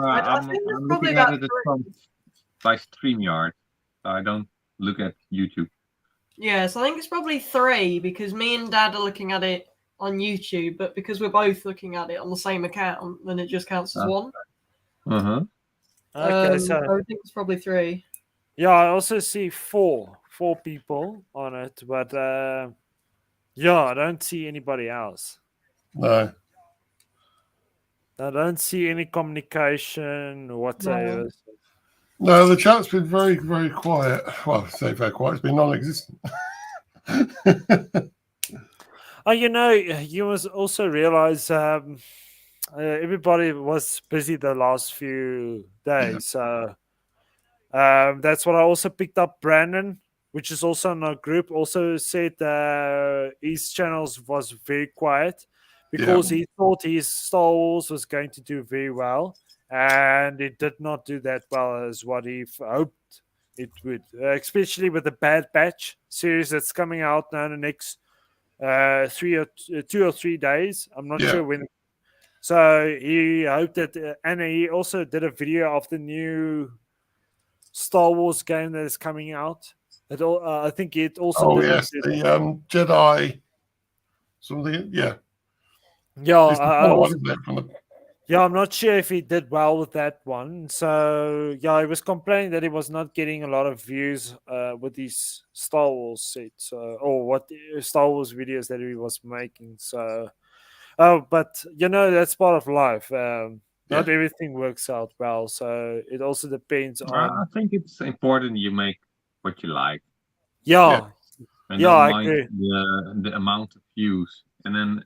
looking at it by StreamYard. I don't look at YouTube. Yes, I think it's probably 3 because me and Dad are looking at it on YouTube, but because we're both looking at it on the same account, then it just counts as 1. Okay, so I think it's probably 3. Yeah, I also see 4 people on it, but I don't see anybody else. No. I don't see any communication whatsoever. No, the chat's been very, very quiet. Well, I say very quiet. It's been non-existent. You must also realize everybody was busy the last few days. So that's what I also picked up. Brandon, which is also in our group, also said his channels was very quiet because he thought his Star Wars was going to do very well. And it did not do that well as what he hoped it would, especially with the Bad Batch series that's coming out now in the next 2 or 3 days. I'm not sure when So he hoped that, and he also did a video of the new Star Wars game that is coming out. I think it also. Oh yes, the Jedi something. Yeah, Yeah, it's the I follow-on, also, isn't it, from the yeah, I'm not sure if he did well with that one. So yeah, he was complaining that he was not getting a lot of views with these Star Wars sets or what Star Wars videos that he was making. So, oh, but that's part of life. Not Yeah. everything works out well. So it also depends I on. think it's important you make what you like Yeah, and yeah, don't I mind agree. the amount of views. And then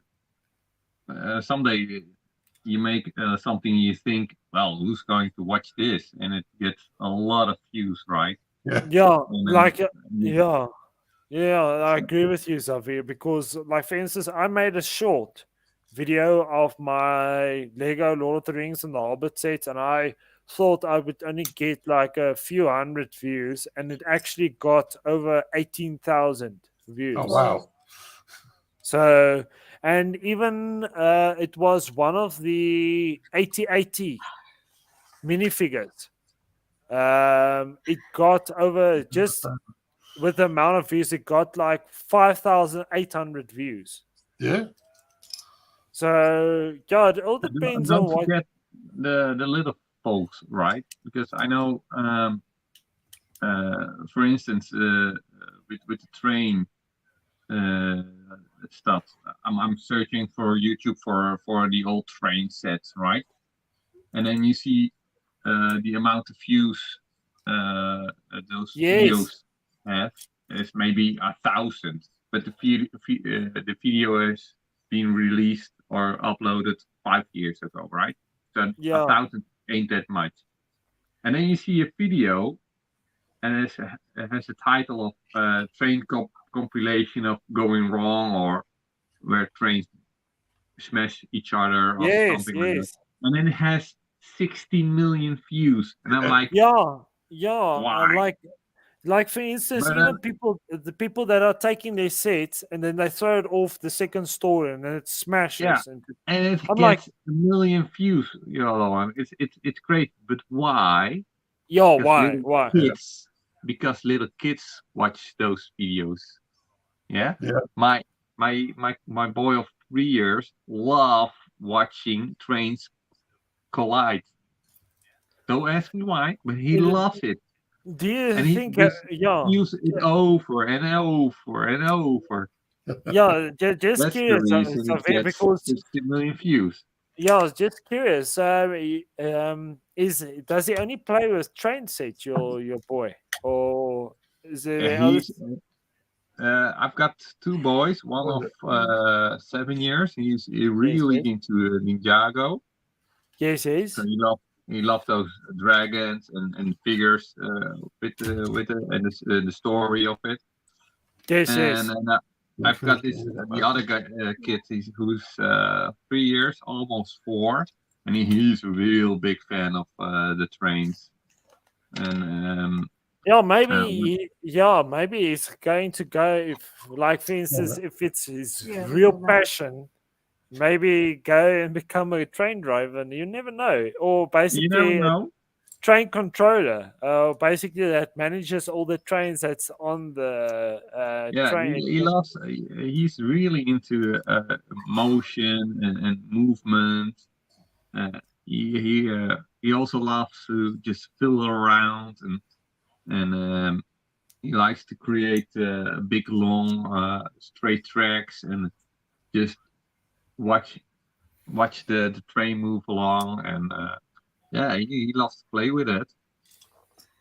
someday you make something you think, well, who's going to watch this? And it gets a lot of views, right? yeah. Yeah, And then like yeah. Yeah, I agree with you, Xavier, because, like, for instance, I made a short video of my Lego Lord of the Rings and the Hobbit set, and I thought I would only get like a few hundred views, and it actually got over 18,000 views. Oh wow. So, and even it was one of the 8080 minifigures. It got over just with the amount of views, it got like 5,800 views. Yeah. So yeah, it all depends on don't what. forget the little folks, right? Because I know, for instance, with the train stuff, I'm searching for YouTube for the old train sets, right? And then you see the amount of views those videos Yes, have is maybe 1,000, but the video has been released or uploaded 5 years ago, right? So a yeah, 1,000 ain't that much. And then you see a video, and it has a title of train compilation of going wrong or where trains smash each other or yes, something like that. yes, And then it has 16 million views, and I'm like, yeah, yeah. why? Like for instance, But even the people that are taking their sets and then they throw it off the second story and then it yeah, smashes. And and it I'm like, gets a million views. It's great, but why? yo, Because why, little why? kids, because little kids watch those videos. Yeah, Yeah. my boy of 3 years love watching trains collide. Don't ask me why, but he loves it, Do you and he think? just Yeah, use it over and over and over. yeah. Just That's the curious, reason it Sophia, gets because 60 million views. yeah, I was just curious. Does he only play with train sets, your boy, or is Yeah, there other? he's. I've got two boys. One of 7 years. He's Yes, really yes, into Ninjago. yes, So yes, he loved those dragons and figures and the story of it. yes, And yes. I've got this the other guy kid who's 3 years, almost 4, and he's a real big fan of the trains. And Yeah, uh, maybe he's going to go. If, like, for instance, if it's his Yeah, real something like that. passion, maybe go and become a train driver, and you never know. Or you never basically know. train controller, basically that manages all the trains that's on the Yeah, train. he loves. He's really into motion and movement. He also loves to just fiddle around and he likes to create big long straight tracks and just watch the train move along and yeah, he loves to play with it.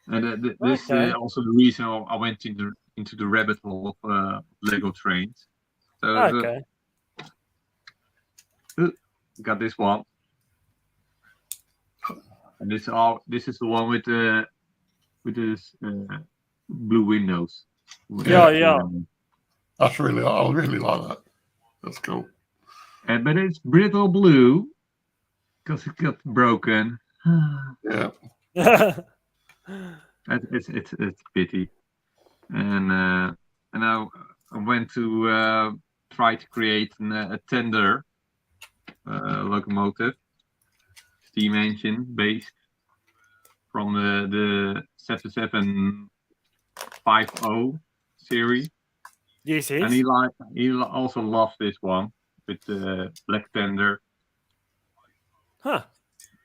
And this Okay. also the reason I went into the rabbit hole of Lego trains. So Okay. got this one, and this is the one with this blue windows. Yeah, yeah. That's really, I really like that. That's cool. But it's brittle blue because it got broken. Yeah. It's a pity. And I went to try to create a tender locomotive, steam engine based from the 7750 series. Yes, And yes. he also loves this one with the Black Tender. Huh.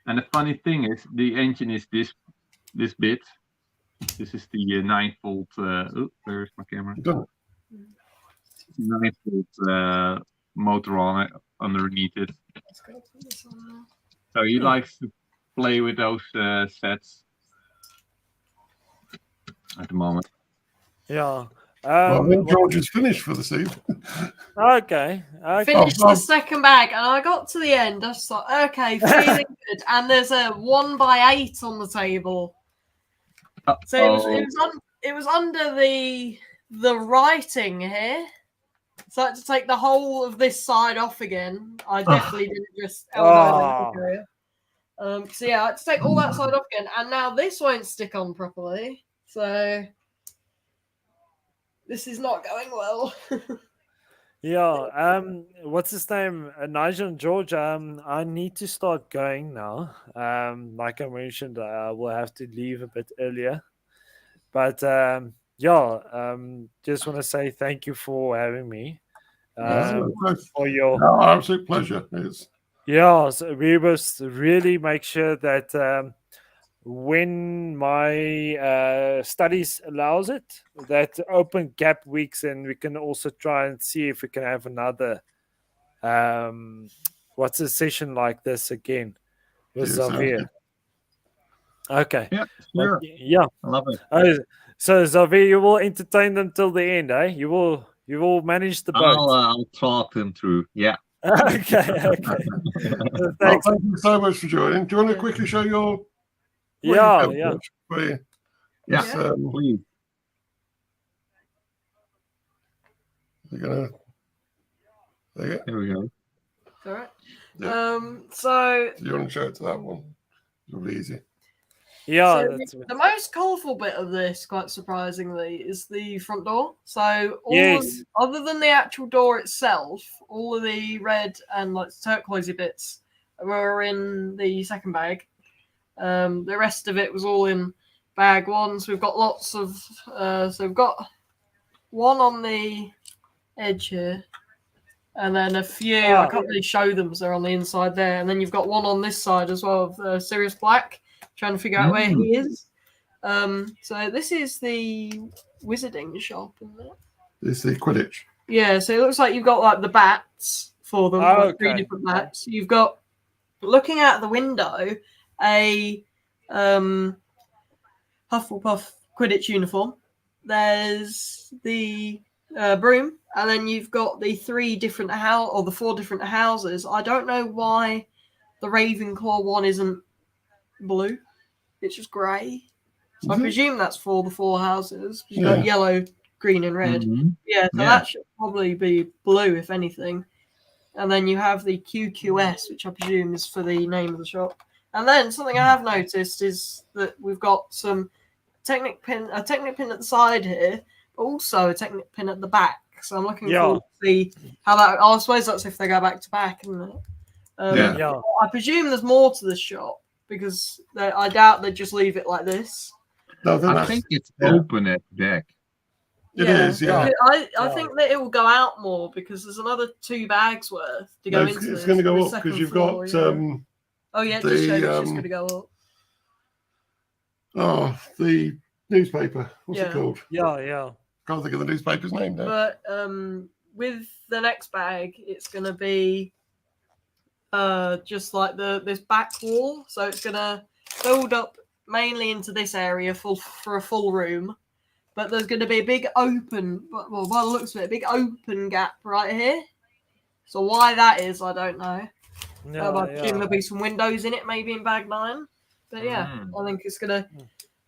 And the funny thing is, the engine is this bit. This is the 9-volt. Where's my camera? 9-volt motor on it, underneath it. So he likes to play with those sets at the moment. Yeah. Well, then George is finished for this evening. Okay. Finished the second bag, and I got to the end. I just thought, okay, feeling good. And there's a 1x8 on the table. So it was under the writing here. So I had to take the whole of this side off again. I definitely didn't just elbow the area. So yeah, I had to take all that side off again, and now this won't stick on properly. So this is not going well. Yeah. What's his name? Nigel and George. I need to start going now. Like I mentioned, I will have to leave a bit earlier. But just want to say thank you for having me. For your absolute pleasure. so we must really make sure that when my studies allows it, that open gap weeks, and we can also try and see if we can have another what's a session like this again with Xavier. Okay. Yeah, sure. Yeah, I love it. So Xavier, you will entertain them till the end, eh? You will manage the boat. I'll talk them through. Yeah. Okay. Thanks. Thank you so much for joining. Do you want to quickly show your? Yeah. Please. There we go. All right. Yeah. So you want to show it to that one? It'll be easy. Yeah. So the most colourful bit of this, quite surprisingly, is the front door. So other than the actual door itself, all of the red and like turquoisey bits were in the second bag. The rest of it was all in bag one. So we've got lots of. So we've got one on the edge here, and then a few. I can't really show them because they're on the inside there. And then you've got one on this side as well of Sirius Black. Trying to figure out where he is. So this is the wizarding shop, isn't it? It's the Quidditch. Yeah, so it looks like you've got like the bats for them, like 3 different bats. You've got, looking out the window, a Hufflepuff Quidditch uniform. There's the broom, and then you've got the 4 different houses. I don't know why the Ravenclaw one isn't blue. It's just grey. So I presume that's for the 4 houses. You've got yellow, green, and red. So that should probably be blue, if anything. And then you have the QQS, which I presume is for the name of the shop. And then something I have noticed is that we've got some a Technic pin at the side here, but also a Technic pin at the back. So I'm looking forward to see how that. I suppose that's if they go back to back, isn't it? I presume there's more to the shop, because I doubt they'd just leave it like this. No, I think it's open at the back. It is. I think that it will go out more because there's another 2 bags worth to go into. It's going to go up because you've got. It just showed it's just going to go up. Oh, the newspaper. What's it called? Yeah. Can't think of the newspaper's name now. But with the next bag, it's going to be. Just like this back wall, so it's gonna build up mainly into this area for a full room, but there's going to be a big open, well, by the looks of it, a big open gap right here. So why that is, I don't know. I presume there'll be some windows in it, maybe in bag 9. But I think it's gonna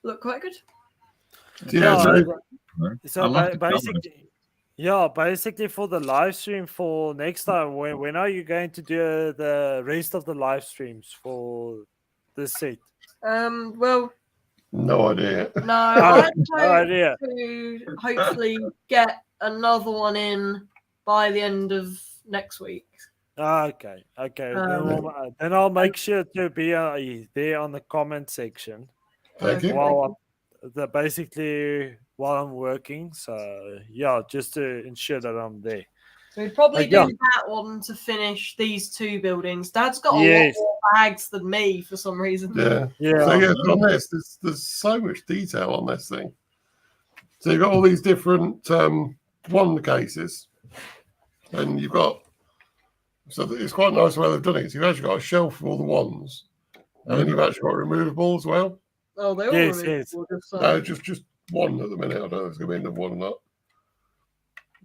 look quite good. Basically for the live stream for next time, when are you going to do the rest of the live streams for this set? Well, no idea. No, I'd hope to hopefully get another one in by the end of next week. Okay. Then I'll make sure to be there on the comment section Thank you. while I'm working. So yeah, just to ensure that I'm there. So we'd probably Yeah. do that one to finish these 2 buildings. Dad's got a Yes. lot more bags than me for some reason. Yeah. Yeah. So yeah, on this, there's so much detail on this thing. So you've got all these different one cases, and you've got. So it's quite nice the way they've done it. So you've actually got a shelf for all the ones, and then you've actually got removable as well. Oh, they all Yes, removable, yes. just so- No, just one at the minute. I don't know if it's going to be another one or not.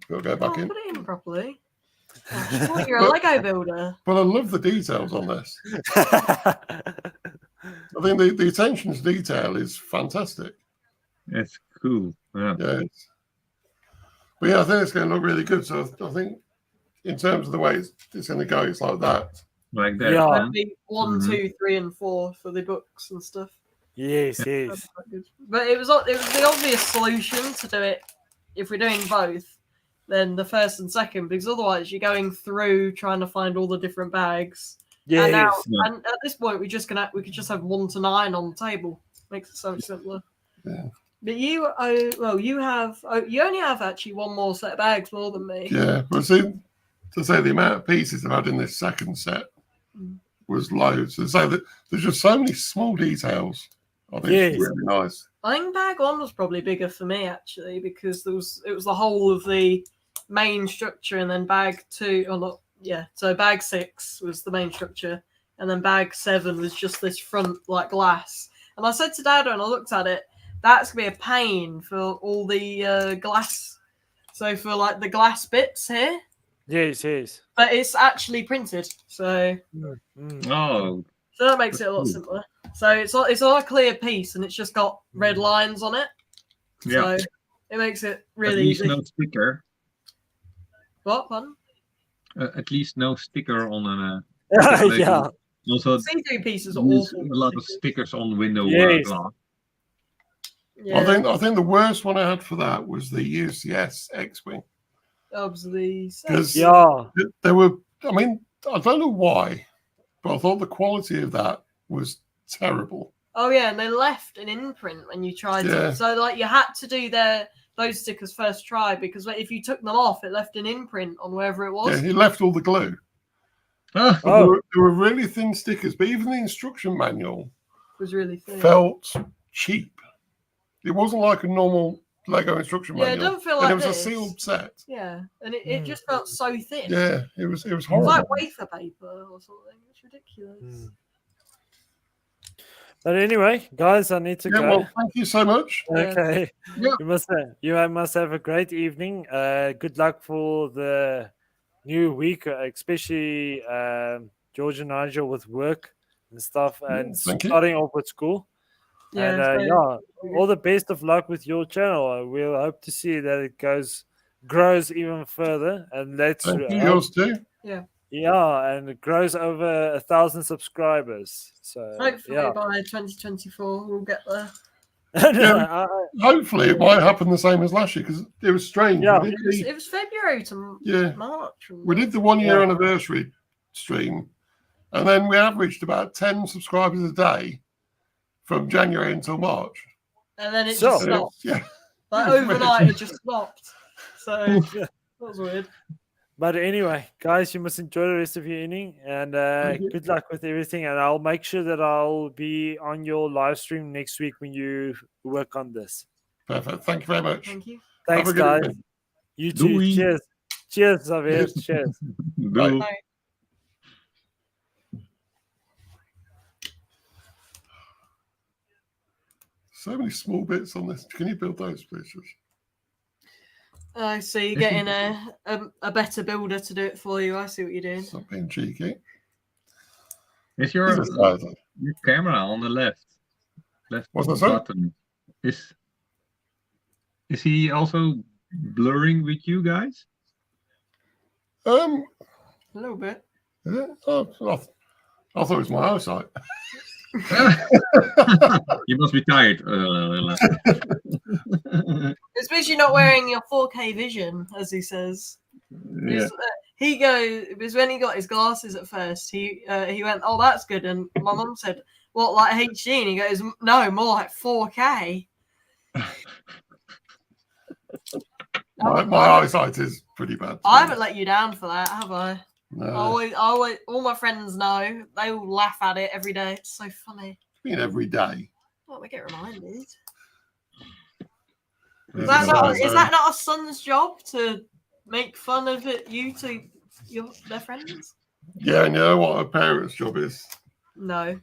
We'll go back Oh, in. put it in properly. Oh, you're a Lego builder. But I love the details on this. I think the attention to detail is fantastic. It's cool. Yeah. Yeah. But yeah, I think it's going to look really good. So I think in terms of the way it's going to go, it's like that. Like that. Yeah. huh? That'd be 1, 2, 3, and 4 for the books and stuff. yes. That's quite good. But it was the obvious solution to do it if we're doing both. Then the first and second, because otherwise you're going through trying to find all the different bags. And, now, Yes. Yeah. and at this point, we could just have 1 to 9 on the table. Makes it so much simpler. Yeah. But you only have actually 1 more set of bags more than me. Yeah. But see, to say the amount of pieces I've had in this second set was loads. So say that there's just so many small details. I think it's Yes. really nice. I think bag 1 was probably bigger for me actually because it was the whole of the main structure, and then bag 2 or not. Yeah, so bag 6 was the main structure, and then bag 7 was just this front like glass. And I said to Dad when I looked at it, that's gonna be a pain for all the glass. So for like the glass bits here, Yes. but it's actually printed, so Oh, that makes it a lot simpler. So it's all a clear piece, and it's just got red lines on it. yeah. So it makes it At really least easy. no sticker. What pardon? At least no sticker on an. Yeah. Also, See-through pieces are use awful. a lot of stickers on the window Yes. glass. Yeah, I think the worst one I had for that was the UCS X-Wing. obviously. Because Yeah. there were, I mean, I don't know why, but I thought the quality of that was terrible. Oh yeah, and they left an imprint when you tried Yeah. to. So like you had to do those stickers first try because if you took them off, it left an imprint on wherever it was. Yeah, he left all the glue. Ah, But there were really thin stickers, but even the instruction manual It was really thin. felt cheap. It wasn't like a normal Lego instruction Yeah, it manual. don't feel And like it was this. a sealed set. Yeah, and it just felt so thin. Yeah, it was It was horrible. like wafer paper or something. It's ridiculous. But anyway, guys, I need to Yeah, go. well, thank you so much. Okay. Yeah. You must have a great evening. Good luck for the new week, especially George and Nigel with work and stuff, and thank you. starting off with school. Yeah, And so- all the best of luck with your channel. We'll hope to see that it grows even further, and let's Thank you. Yours too. and it grows over 1,000 subscribers. So Hopefully yeah. by 2024 we'll get there. No, Hopefully, it might happen the same as last year because it was strange. Yeah. We did It was February to Yeah. March. we did the 1 year Yeah. anniversary stream, and then we averaged about 10 subscribers a day from January until March. And then it So- just stopped. Yeah, Like overnight, it just stopped. So that was weird. But anyway, guys, you must enjoy the rest of your evening, and you. good luck with everything. And I'll make sure that I'll be on your live stream next week when you work on this. perfect. Thank you very much. Thank you. Thanks, a good guys. evening. You too. Doei. Cheers. Cheers, Xavier. Cheers. Doei. Bye. So many small bits on this. Can you build those, please? I see you're getting a better builder to do it for you. I see what you're doing. Stop being cheeky. Is your camera on the left What's that, sir? button? Is he also blurring with you guys? A little bit. Is it? Oh, I thought it was my eyesight. You must be tired. It's because you're not wearing your 4K vision, as he says. Yeah. he goes, because when he got his glasses at first, he went, "Oh, that's good." And my mum said, "What, like HD?" And he goes, "No, more like 4K." My eyesight is pretty bad. I haven't let you down for that, have I? No. Always, all my friends know. They all laugh at it every day. It's so funny. I mean, every day. Well, we get reminded. Is Is that not a son's job to make fun of it? You to their friends? Yeah, and you know what a parent's job is? No.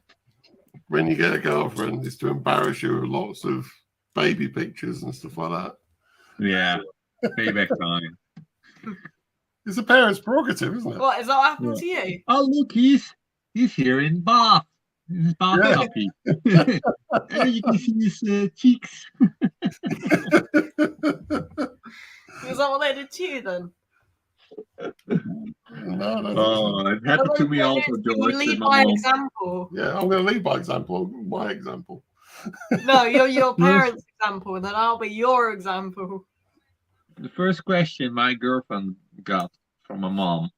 When you get a girlfriend, is to embarrass you with lots of baby pictures and stuff like that. Yeah, payback time. It's a parent's prerogative, isn't it? What is that what happened to you? Oh, look, he's here in bath. His bath puppy. And you can see his cheeks. Is that what they did to you then? No, it happened to me also, George. You lead by example. Yeah, I'm going to lead by example. My example. No, you're your parents' example, and then I'll be your example. The first question my girlfriend got from my mom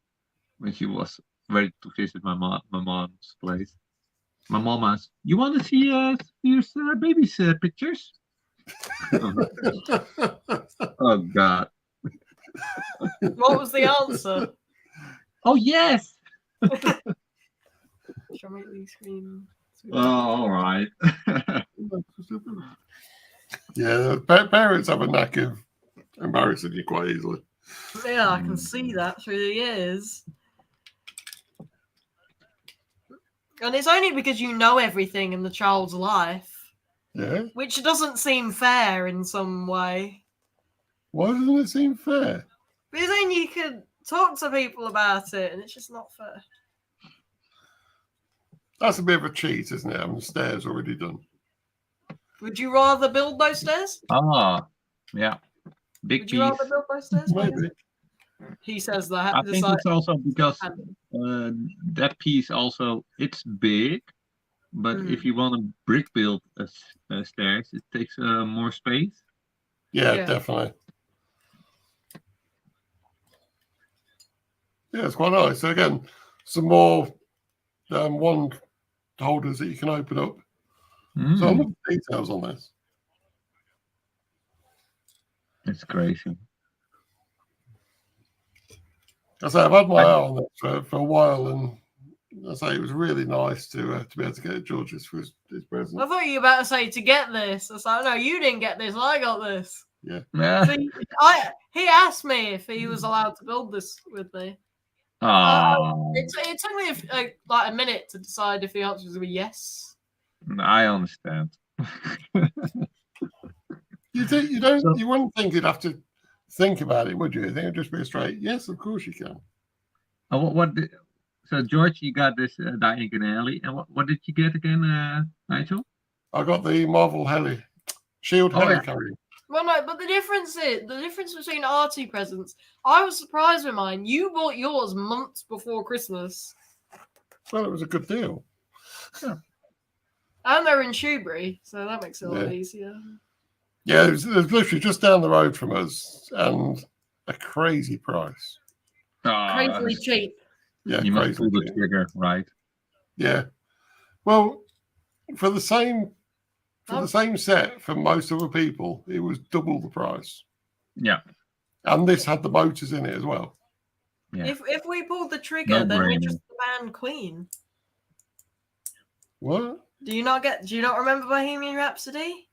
when she was ready to visit my mom's place. My mom asked, "You want to see here's baby's pictures?" Oh God! What was the answer? Oh yes. Shall I make these screen? Oh, all right. Yeah, parents have a knack of embarrassing you quite easily. Yeah, I can see that through the years. And it's only because you know everything in the child's life. Yeah. Which doesn't seem fair in some way. Why doesn't it seem fair? Because then you could talk to people about it, and it's just not fair. That's a bit of a cheat, isn't it? Having the stairs already done. Would you rather build those stairs? Ah, yeah. Big Would you rather build those stairs? Maybe. He says that. I think it's also because that piece also, it's big, but if you want to brick build stairs, it takes more space. Yeah, definitely. Yeah, it's quite nice. So again, some more wand holders that you can open up. So I'm looking at details on this. It's crazy. I say I've had my eye on it for a while, and I say it was really nice to be able to get George's for his present. I thought you were about to say to get this. I was like, no, you didn't get this. I got this. Yeah. See, he asked me if he was allowed to build this with me. It took me like a minute to decide if the answer was going to be yes. I understand. You wouldn't think you'd have to think about it, would you? I think it'd just be a straight yes. Of course you can. So George, you got this Diagon, and what did you get again, Nigel? I got the Marvel Shield heli carrier. Well, no, but the difference between our two presents. I was surprised with mine. You bought yours months before Christmas. Well, it was a good deal. Yeah. And they're in Shoebury, so that makes it a lot easier. Yeah, it was literally just down the road from us, and a crazy price. Crazily cheap. Yeah, you must pull the trigger, right? Yeah. Well, for the same set for most other people, it was double the price. Yeah. And this had the motors in it as well. Yeah. If we pulled the trigger, then we're just the band Queen. What? Do you not remember Bohemian Rhapsody?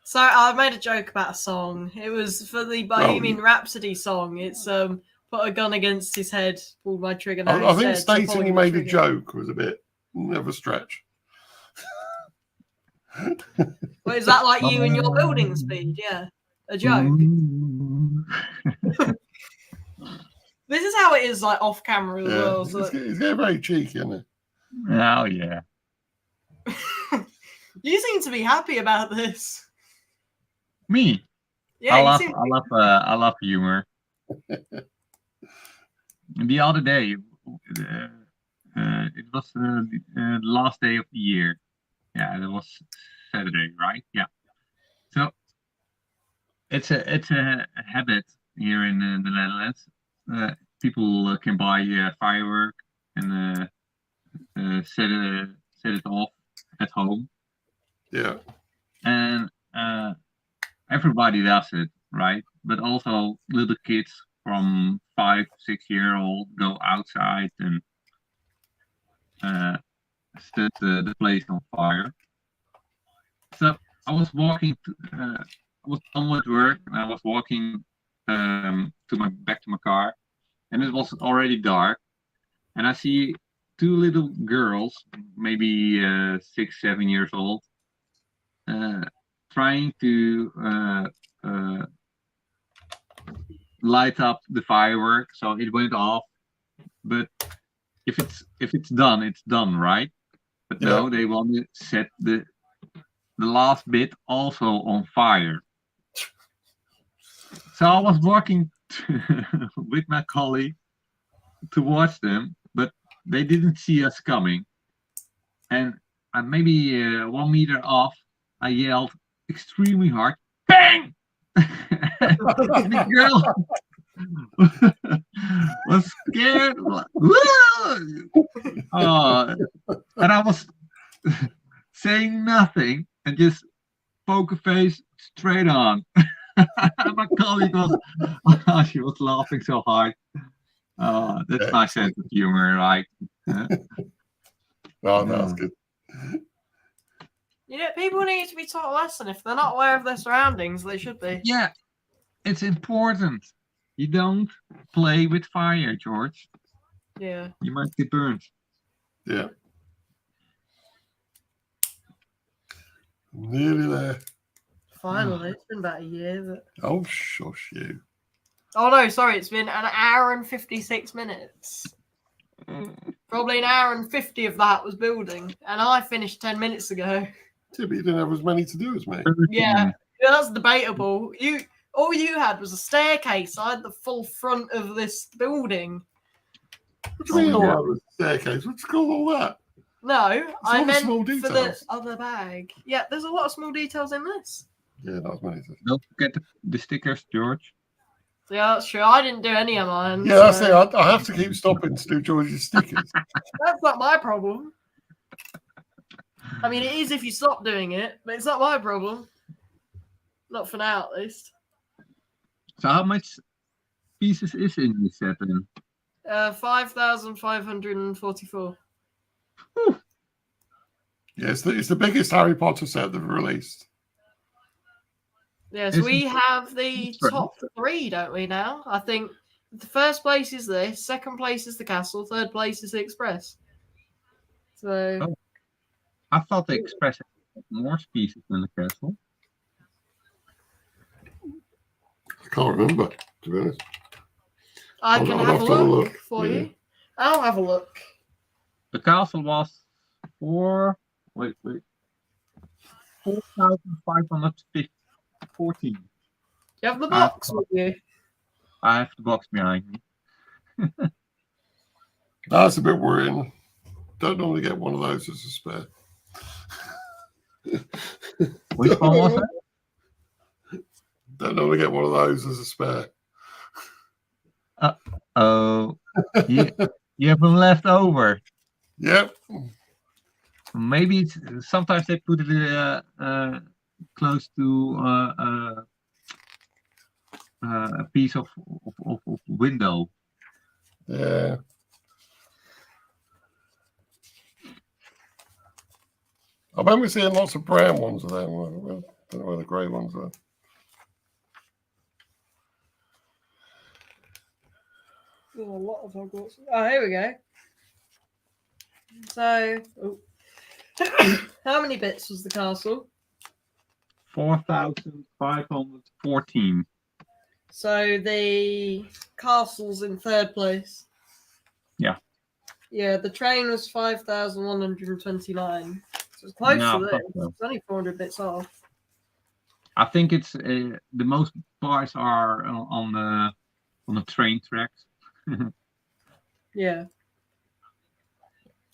Sorry, I made a joke about a song. It was for the Bohemian Rhapsody song. It's put a gun against his head, pulled my trigger. I think stating he made a joke was a bit of a stretch. Well, is that like you and your building speed? Yeah, a joke. This is how it is, like off camera as well. So it's getting very cheeky, isn't it? Oh yeah. You seem to be happy about this. Me? Yeah, I love humor. The other day, it was the last day of the year. Yeah, it was Saturday, right? Yeah. So it's a habit here in the Netherlands. people can buy firework and set it off at home. Yeah. And everybody does it, right? But also little kids from 5-6-year-old go outside and set the place on fire. So I was walking. I was done with work, and I was walking back to my car, and it was already dark. And I see two little girls, maybe 6-7 years old, trying to light up the firework. So it went off, but if it's done, it's done, right? But no, they want to set the last bit also on fire. So I was walking with my colleague to watch them, but they didn't see us coming. And maybe 1 meter off, I yelled extremely hard, "Bang!" And the girl was scared. And I was saying nothing and just poker face straight on. My colleague she was laughing so hard. That's my sense of humor, right? Oh, that's good. Yeah, people need to be taught a lesson. If they're not aware of their surroundings, they should be. Yeah, it's important. You don't play with fire, George. Yeah. You might get burned. Yeah. Nearly there. Finally, it's been about a year. But... Oh, shush you. Oh no, sorry, it's been an hour and 56 minutes. Probably an hour and 50 of that was building, and I finished 10 minutes ago. Yeah, but you didn't have as many to do as me. Yeah, that's debatable. All you had was a staircase. I had the full front of this building. What do you mean all that was a staircase? What's called all that? No, I meant small for the details. other bag. Yeah, there's a lot of small details in this. Yeah, not as many. Don't forget the stickers, George. Yeah, that's true. I didn't do any of mine. Yeah, that's it. I have to keep stopping to do George's stickers. That's not my problem. I mean, it is if you stop doing it, but it's not my problem. Not for now, at least. So how much pieces is in this set then? 5,544. Yeah, it's the biggest Harry Potter set they've released. Yes, we have the top 3, don't we, now? I think the first place is this, second place is the castle, third place is the Express. So... Oh. I thought the Express had more pieces than the castle. I can't remember, to be honest. I can have a look for you. I'll have a look. The castle was 4,514. You have the box with you? I have the box behind me. That's a bit worrying. Don't normally get one of those as a spare. Which one was that? Don't normally get one of those as a spare. Oh, you have them left over. Yep. Maybe sometimes they put it close to a piece of window. Yeah. I remember seeing lots of brown ones of them. I don't know where the grey ones are. There's a lot of Hogwarts. Oh, here we go. So, how many bits was the castle? 4,514. So the castle's in third place. Yeah. Yeah, the train was 5,129. So it's close to this. So. It's only 400 bits off. I think it's the most parts are on the train tracks. Yeah.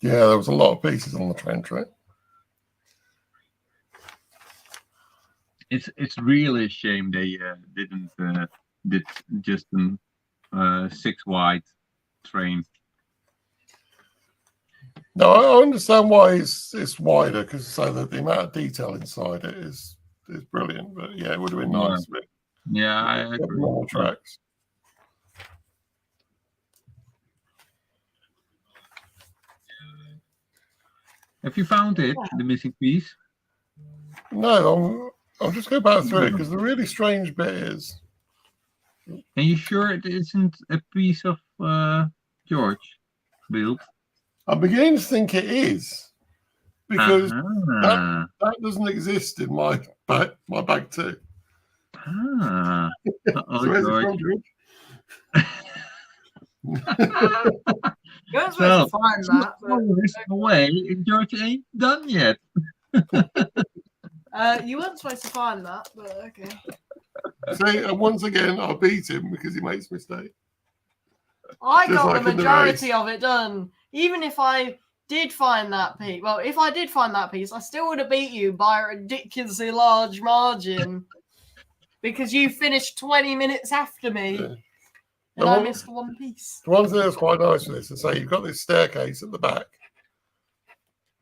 Yeah, there was a lot of pieces on the train track. It's really a shame they didn't did just 6 wide train. No, I understand why it's wider, because so that the amount of detail inside it is brilliant. But yeah, it would have been Yeah. nice. But Yeah, I agree. more tracks. Have you found it, the missing piece? No, I'll just go back through it, because the really strange bit is. Are you sure it isn't a piece of George built? I'm beginning to think it is, because Uh-huh. that doesn't exist in my bag too. Ah. Uh-oh, So where's it George. from, George? You weren't supposed to find that. There's no way, George ain't done yet. You weren't supposed to find that, but okay. See, and once again, I beat him because he makes mistakes. I Just got like the in the majority race. of it done. Even if I did find that piece, well, if I did find that piece, I still would have beat you by a ridiculously large margin because you finished 20 minutes after me Yeah. and Now, I what- missed one piece. The one thing that's quite nice with this is say you've got this staircase at the back,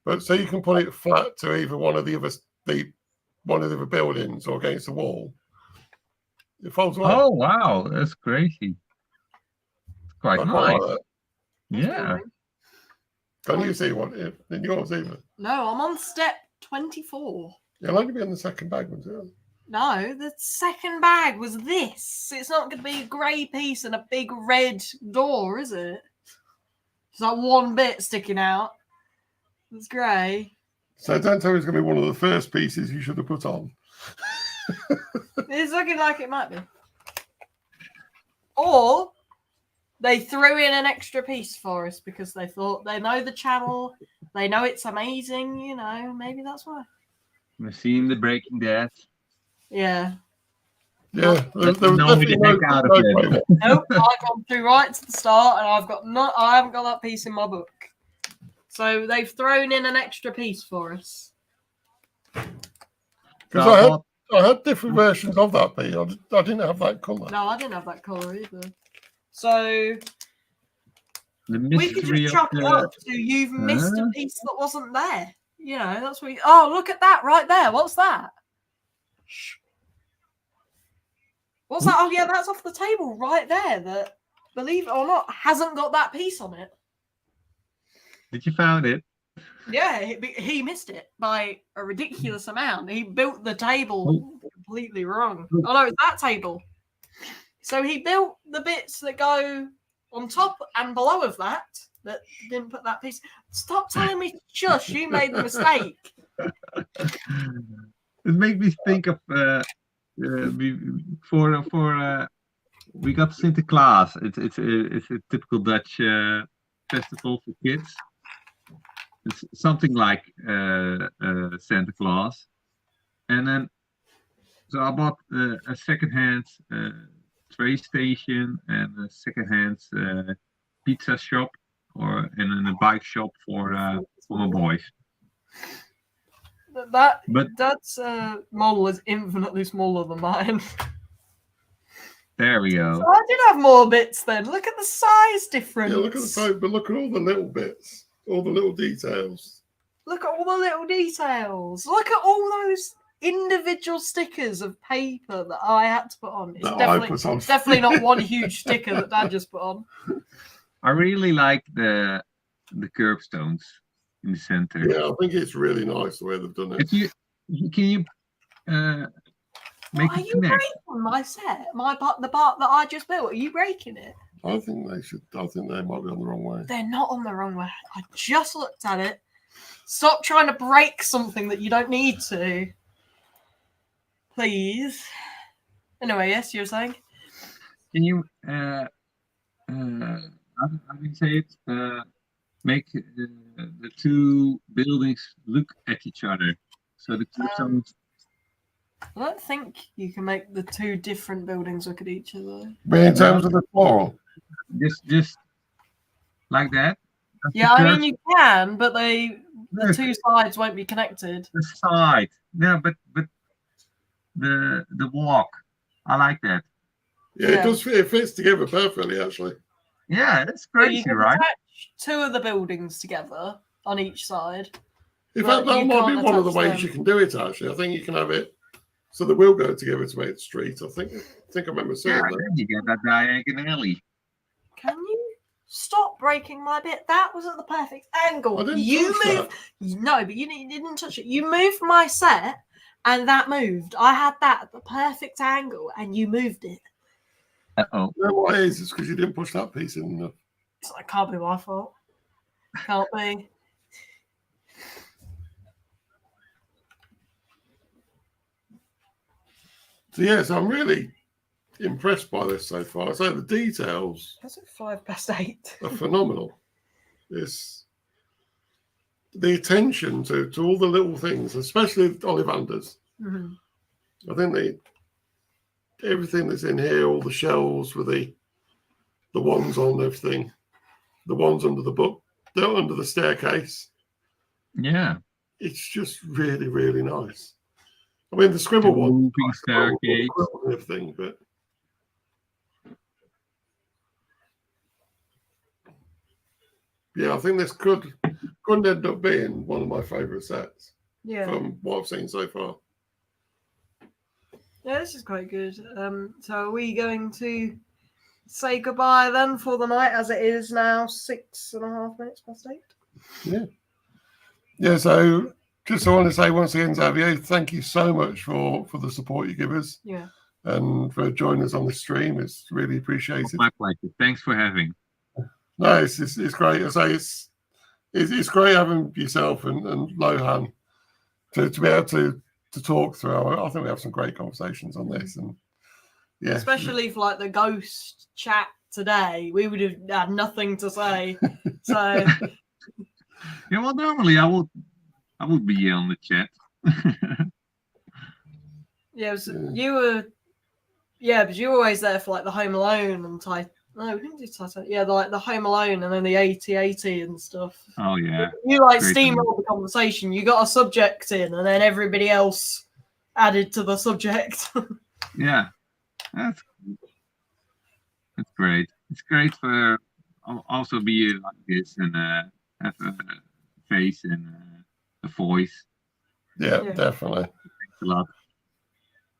but so you can put it flat to either one of the other buildings or against the wall. It folds away. Oh, wow, that's crazy. Quite I nice. quite like that. Yeah. Can you see one in yours either? No, I'm on step 24. You'll only be on the second bag, won't it? No, the second bag was this. It's not going to be a grey piece and a big red door, is it? It's like one bit sticking out. It's grey. So don't tell me it's going to be one of the first pieces you should have put on. It's looking like it might be. Or they threw in an extra piece for us because they thought they know the channel, they know it's amazing, you know, maybe that's why. We've seen the Breaking Dead. Yeah. Yeah, Let's there was annoy the definitely heck out of no it. way there. Nope, I've gone through right to the start and I haven't got that piece in my book. So they've thrown in an extra piece for us. Because I had different versions of that piece. I didn't have that colour. No, I didn't have that colour either. So The we could mystery just of chalk it the... up to you've missed a piece that wasn't there. You know, that's what. Oh, look at that right there. What's that? Shh. What's that? Oh, yeah, that's off the table right there. That, believe it or not, hasn't got that piece on it. Did you found it? Yeah, he missed it by a ridiculous amount. He built the table completely wrong. Oh no, it's that table. So he built the bits that go on top and below of that didn't put that piece. Stop telling me shush, you made the mistake. It makes me think of we got Sinterklaas. It's a typical Dutch festival for kids. It's something like Santa Claus, and then so I bought a second-hand train station and a second-hand pizza shop and then a bike shop for my boys. That's model is infinitely smaller than mine. There we go. So I did have more bits then. Look at the size difference. Yeah, look at the type, but look at all the little bits, all the little details. Look at all the little details. Look at all those individual stickers of paper that I had to put on. It's definitely not one huge sticker that Dad just put on. I really like the curbstones in the center. Yeah, I think it's really nice the way they've done it. Can you make Are it you connect? breaking my set? The part that I just built. Are you breaking it? I think they should. I think they might be on the wrong way. They're not on the wrong way. I just looked at it. Stop trying to break something that you don't need to. Please. Anyway, yes, you were saying? Can you how do you say it? Make the two buildings look at each other. So the two I don't think you can make the two different buildings look at each other. But in terms of the floral, just like that. Yeah, I mean you can, but the two sides won't be connected. The side, yeah, but the walk, I like that. yeah, it does. It fits together perfectly, actually. Yeah, that's So you crazy, can right? attach 2 of the buildings together on each side. In But fact, that you might be can't one of the attach ways them. you can do it. Actually, I think you can have it so they will go together to make the street. I think I remember seeing Yeah, that. then you get that diagonally. Can you stop breaking my bit? That was at the perfect angle. I didn't You touch moved. No, but you didn't touch it. You moved my set, and that moved. I had that at the perfect angle, and you moved it. Uh-oh. You know what it is? It's because you didn't push that piece in enough. So it can't be my fault. Can't be. So yes, I'm really impressed by this so far. So the details That's at 8:05. are phenomenal. It's the attention to all the little things, especially Ollivander's. Mhm. I think everything that's in here, all the shelves with the ones on everything, the ones under the book, they're under the staircase. Yeah. It's just really, really nice. I mean, the scribble The one, moving staircase. and everything, but yeah, I think this could end up being one of my favourite sets Yeah. from what I've seen so far. Yeah, this is quite good. So are we going to say goodbye then for the night, as it is now 6.5 minutes past 8? Yeah, so just I want to say once again, Xavier, thank you so much for the support you give us Yeah. and for joining us on the stream. It's really appreciated. My pleasure. Thanks for having. No, it's great. I say it's great having yourself and Lohan to be able to talk through. I think we have some great conversations on this, and yeah, Especially for like the ghost chat today, we would have had nothing to say. So Yeah, well, normally I would be on the chat. yeah, you were, yeah, but you were always there for like the Home Alone and No, we didn't do Titanic. Yeah, like the Home Alone and then the 8080 and stuff. Oh yeah. You like Great steamrolled the conversation. You got a subject in, and then everybody else added to the subject. Yeah. That's great. It's great for also be like this and have a face and a voice. yeah, Yeah. definitely. Thanks a lot.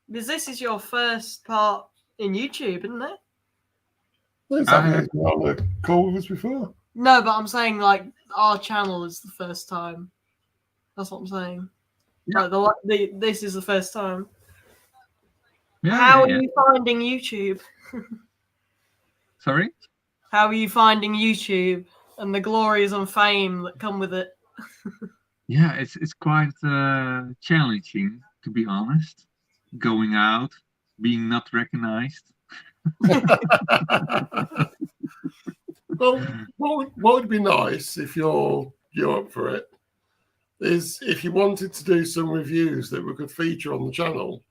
Because this is your first part in YouTube, isn't it? Xavier's been on the call with us before. No, but I'm saying like our channel is the first time. That's what I'm saying. Yeah. Like this is the first time. Yeah. How yeah. are you finding YouTube? Sorry? How are you finding YouTube and the glories and fame that come with it? Yeah, it's quite challenging, to be honest. Going out, being not recognized. Well, what would be nice if you're up for it is if you wanted to do some reviews that we could feature on the channel,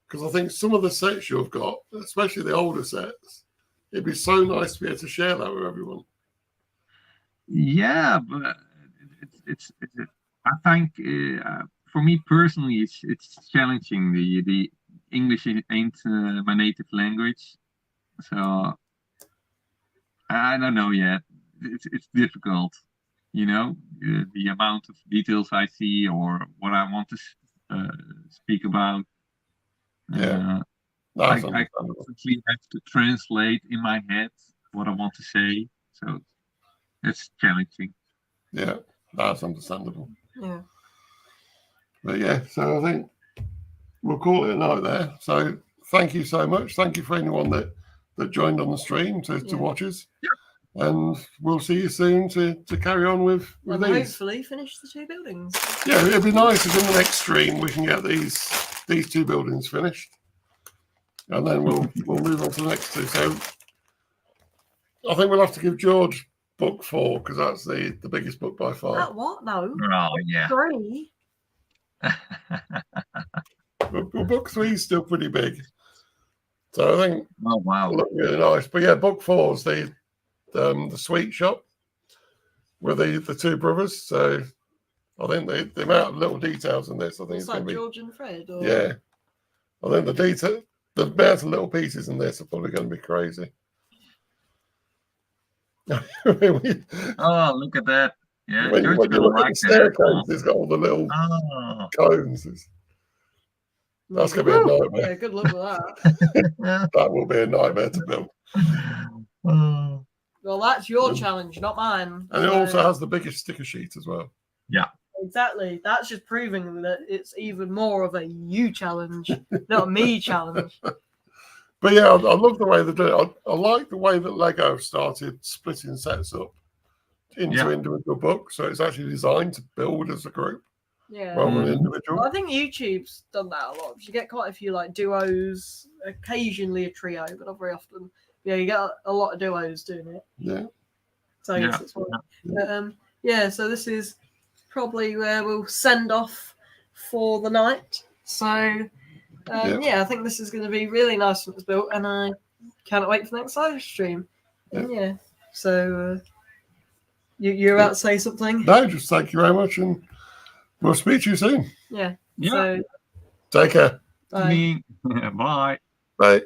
because I think some of the sets you've got, especially the older sets, it'd be so nice to be able to share that with everyone. Yeah, but it's I think for me personally, it's challenging. The English ain't my native language, so I don't know yet. It's difficult, you know, the amount of details I see or what I want to speak about. Yeah, I that's understandable. constantly have to translate in my head what I want to say, so it's challenging. Yeah, that's understandable. Yeah. But yeah, so I think we'll call it a night there. So thank you so much. Thank you for anyone that joined on the stream to watch us. And we'll see you soon to carry on with And these. hopefully finish the 2 buildings. Yeah, it'd be nice if in the next stream we can get these 2 buildings finished. And then we'll move on to the next 2. So I think we'll have to give George book 4 because that's the biggest book by far. What? No. Oh yeah. 3. But book 3 is still pretty big. So I think Oh wow. it'll look really nice. But yeah, book 4 is the sweet shop with the 2 brothers. So I think the amount of little details in this, I think It's it's like going to be George and Fred. Or... yeah. I think the amount of little pieces in this are probably going to be crazy. Oh, look at that. Yeah, when George's you gonna look at like the that. staircase, it's got all the little Oh. cones. That's going to be a nightmare. Yeah, good luck with that. That will be a nightmare to build. Oh. Well, that's your challenge, not mine. And it also has the biggest sticker sheet as well. Yeah. Exactly. That's just proving that it's even more of a you challenge, not a me challenge. But yeah, I love the way they do it. I like the way that Lego have started splitting sets up into individual books. So it's actually designed to build as a group rather than individual. Well, I think YouTube's done that a lot. You get quite a few like duos, occasionally a trio, but not very often. Yeah, you get a lot of duos doing it. Yeah. So I guess it's one. But, so this is probably where we'll send off for the night. So I think this is going to be really nice when it's built, and I can't wait for the next live stream. And so you're about to say something? No, just thank you very much, and we'll speak to you soon. Yeah. Yeah. So Take care. bye. Bye. Bye.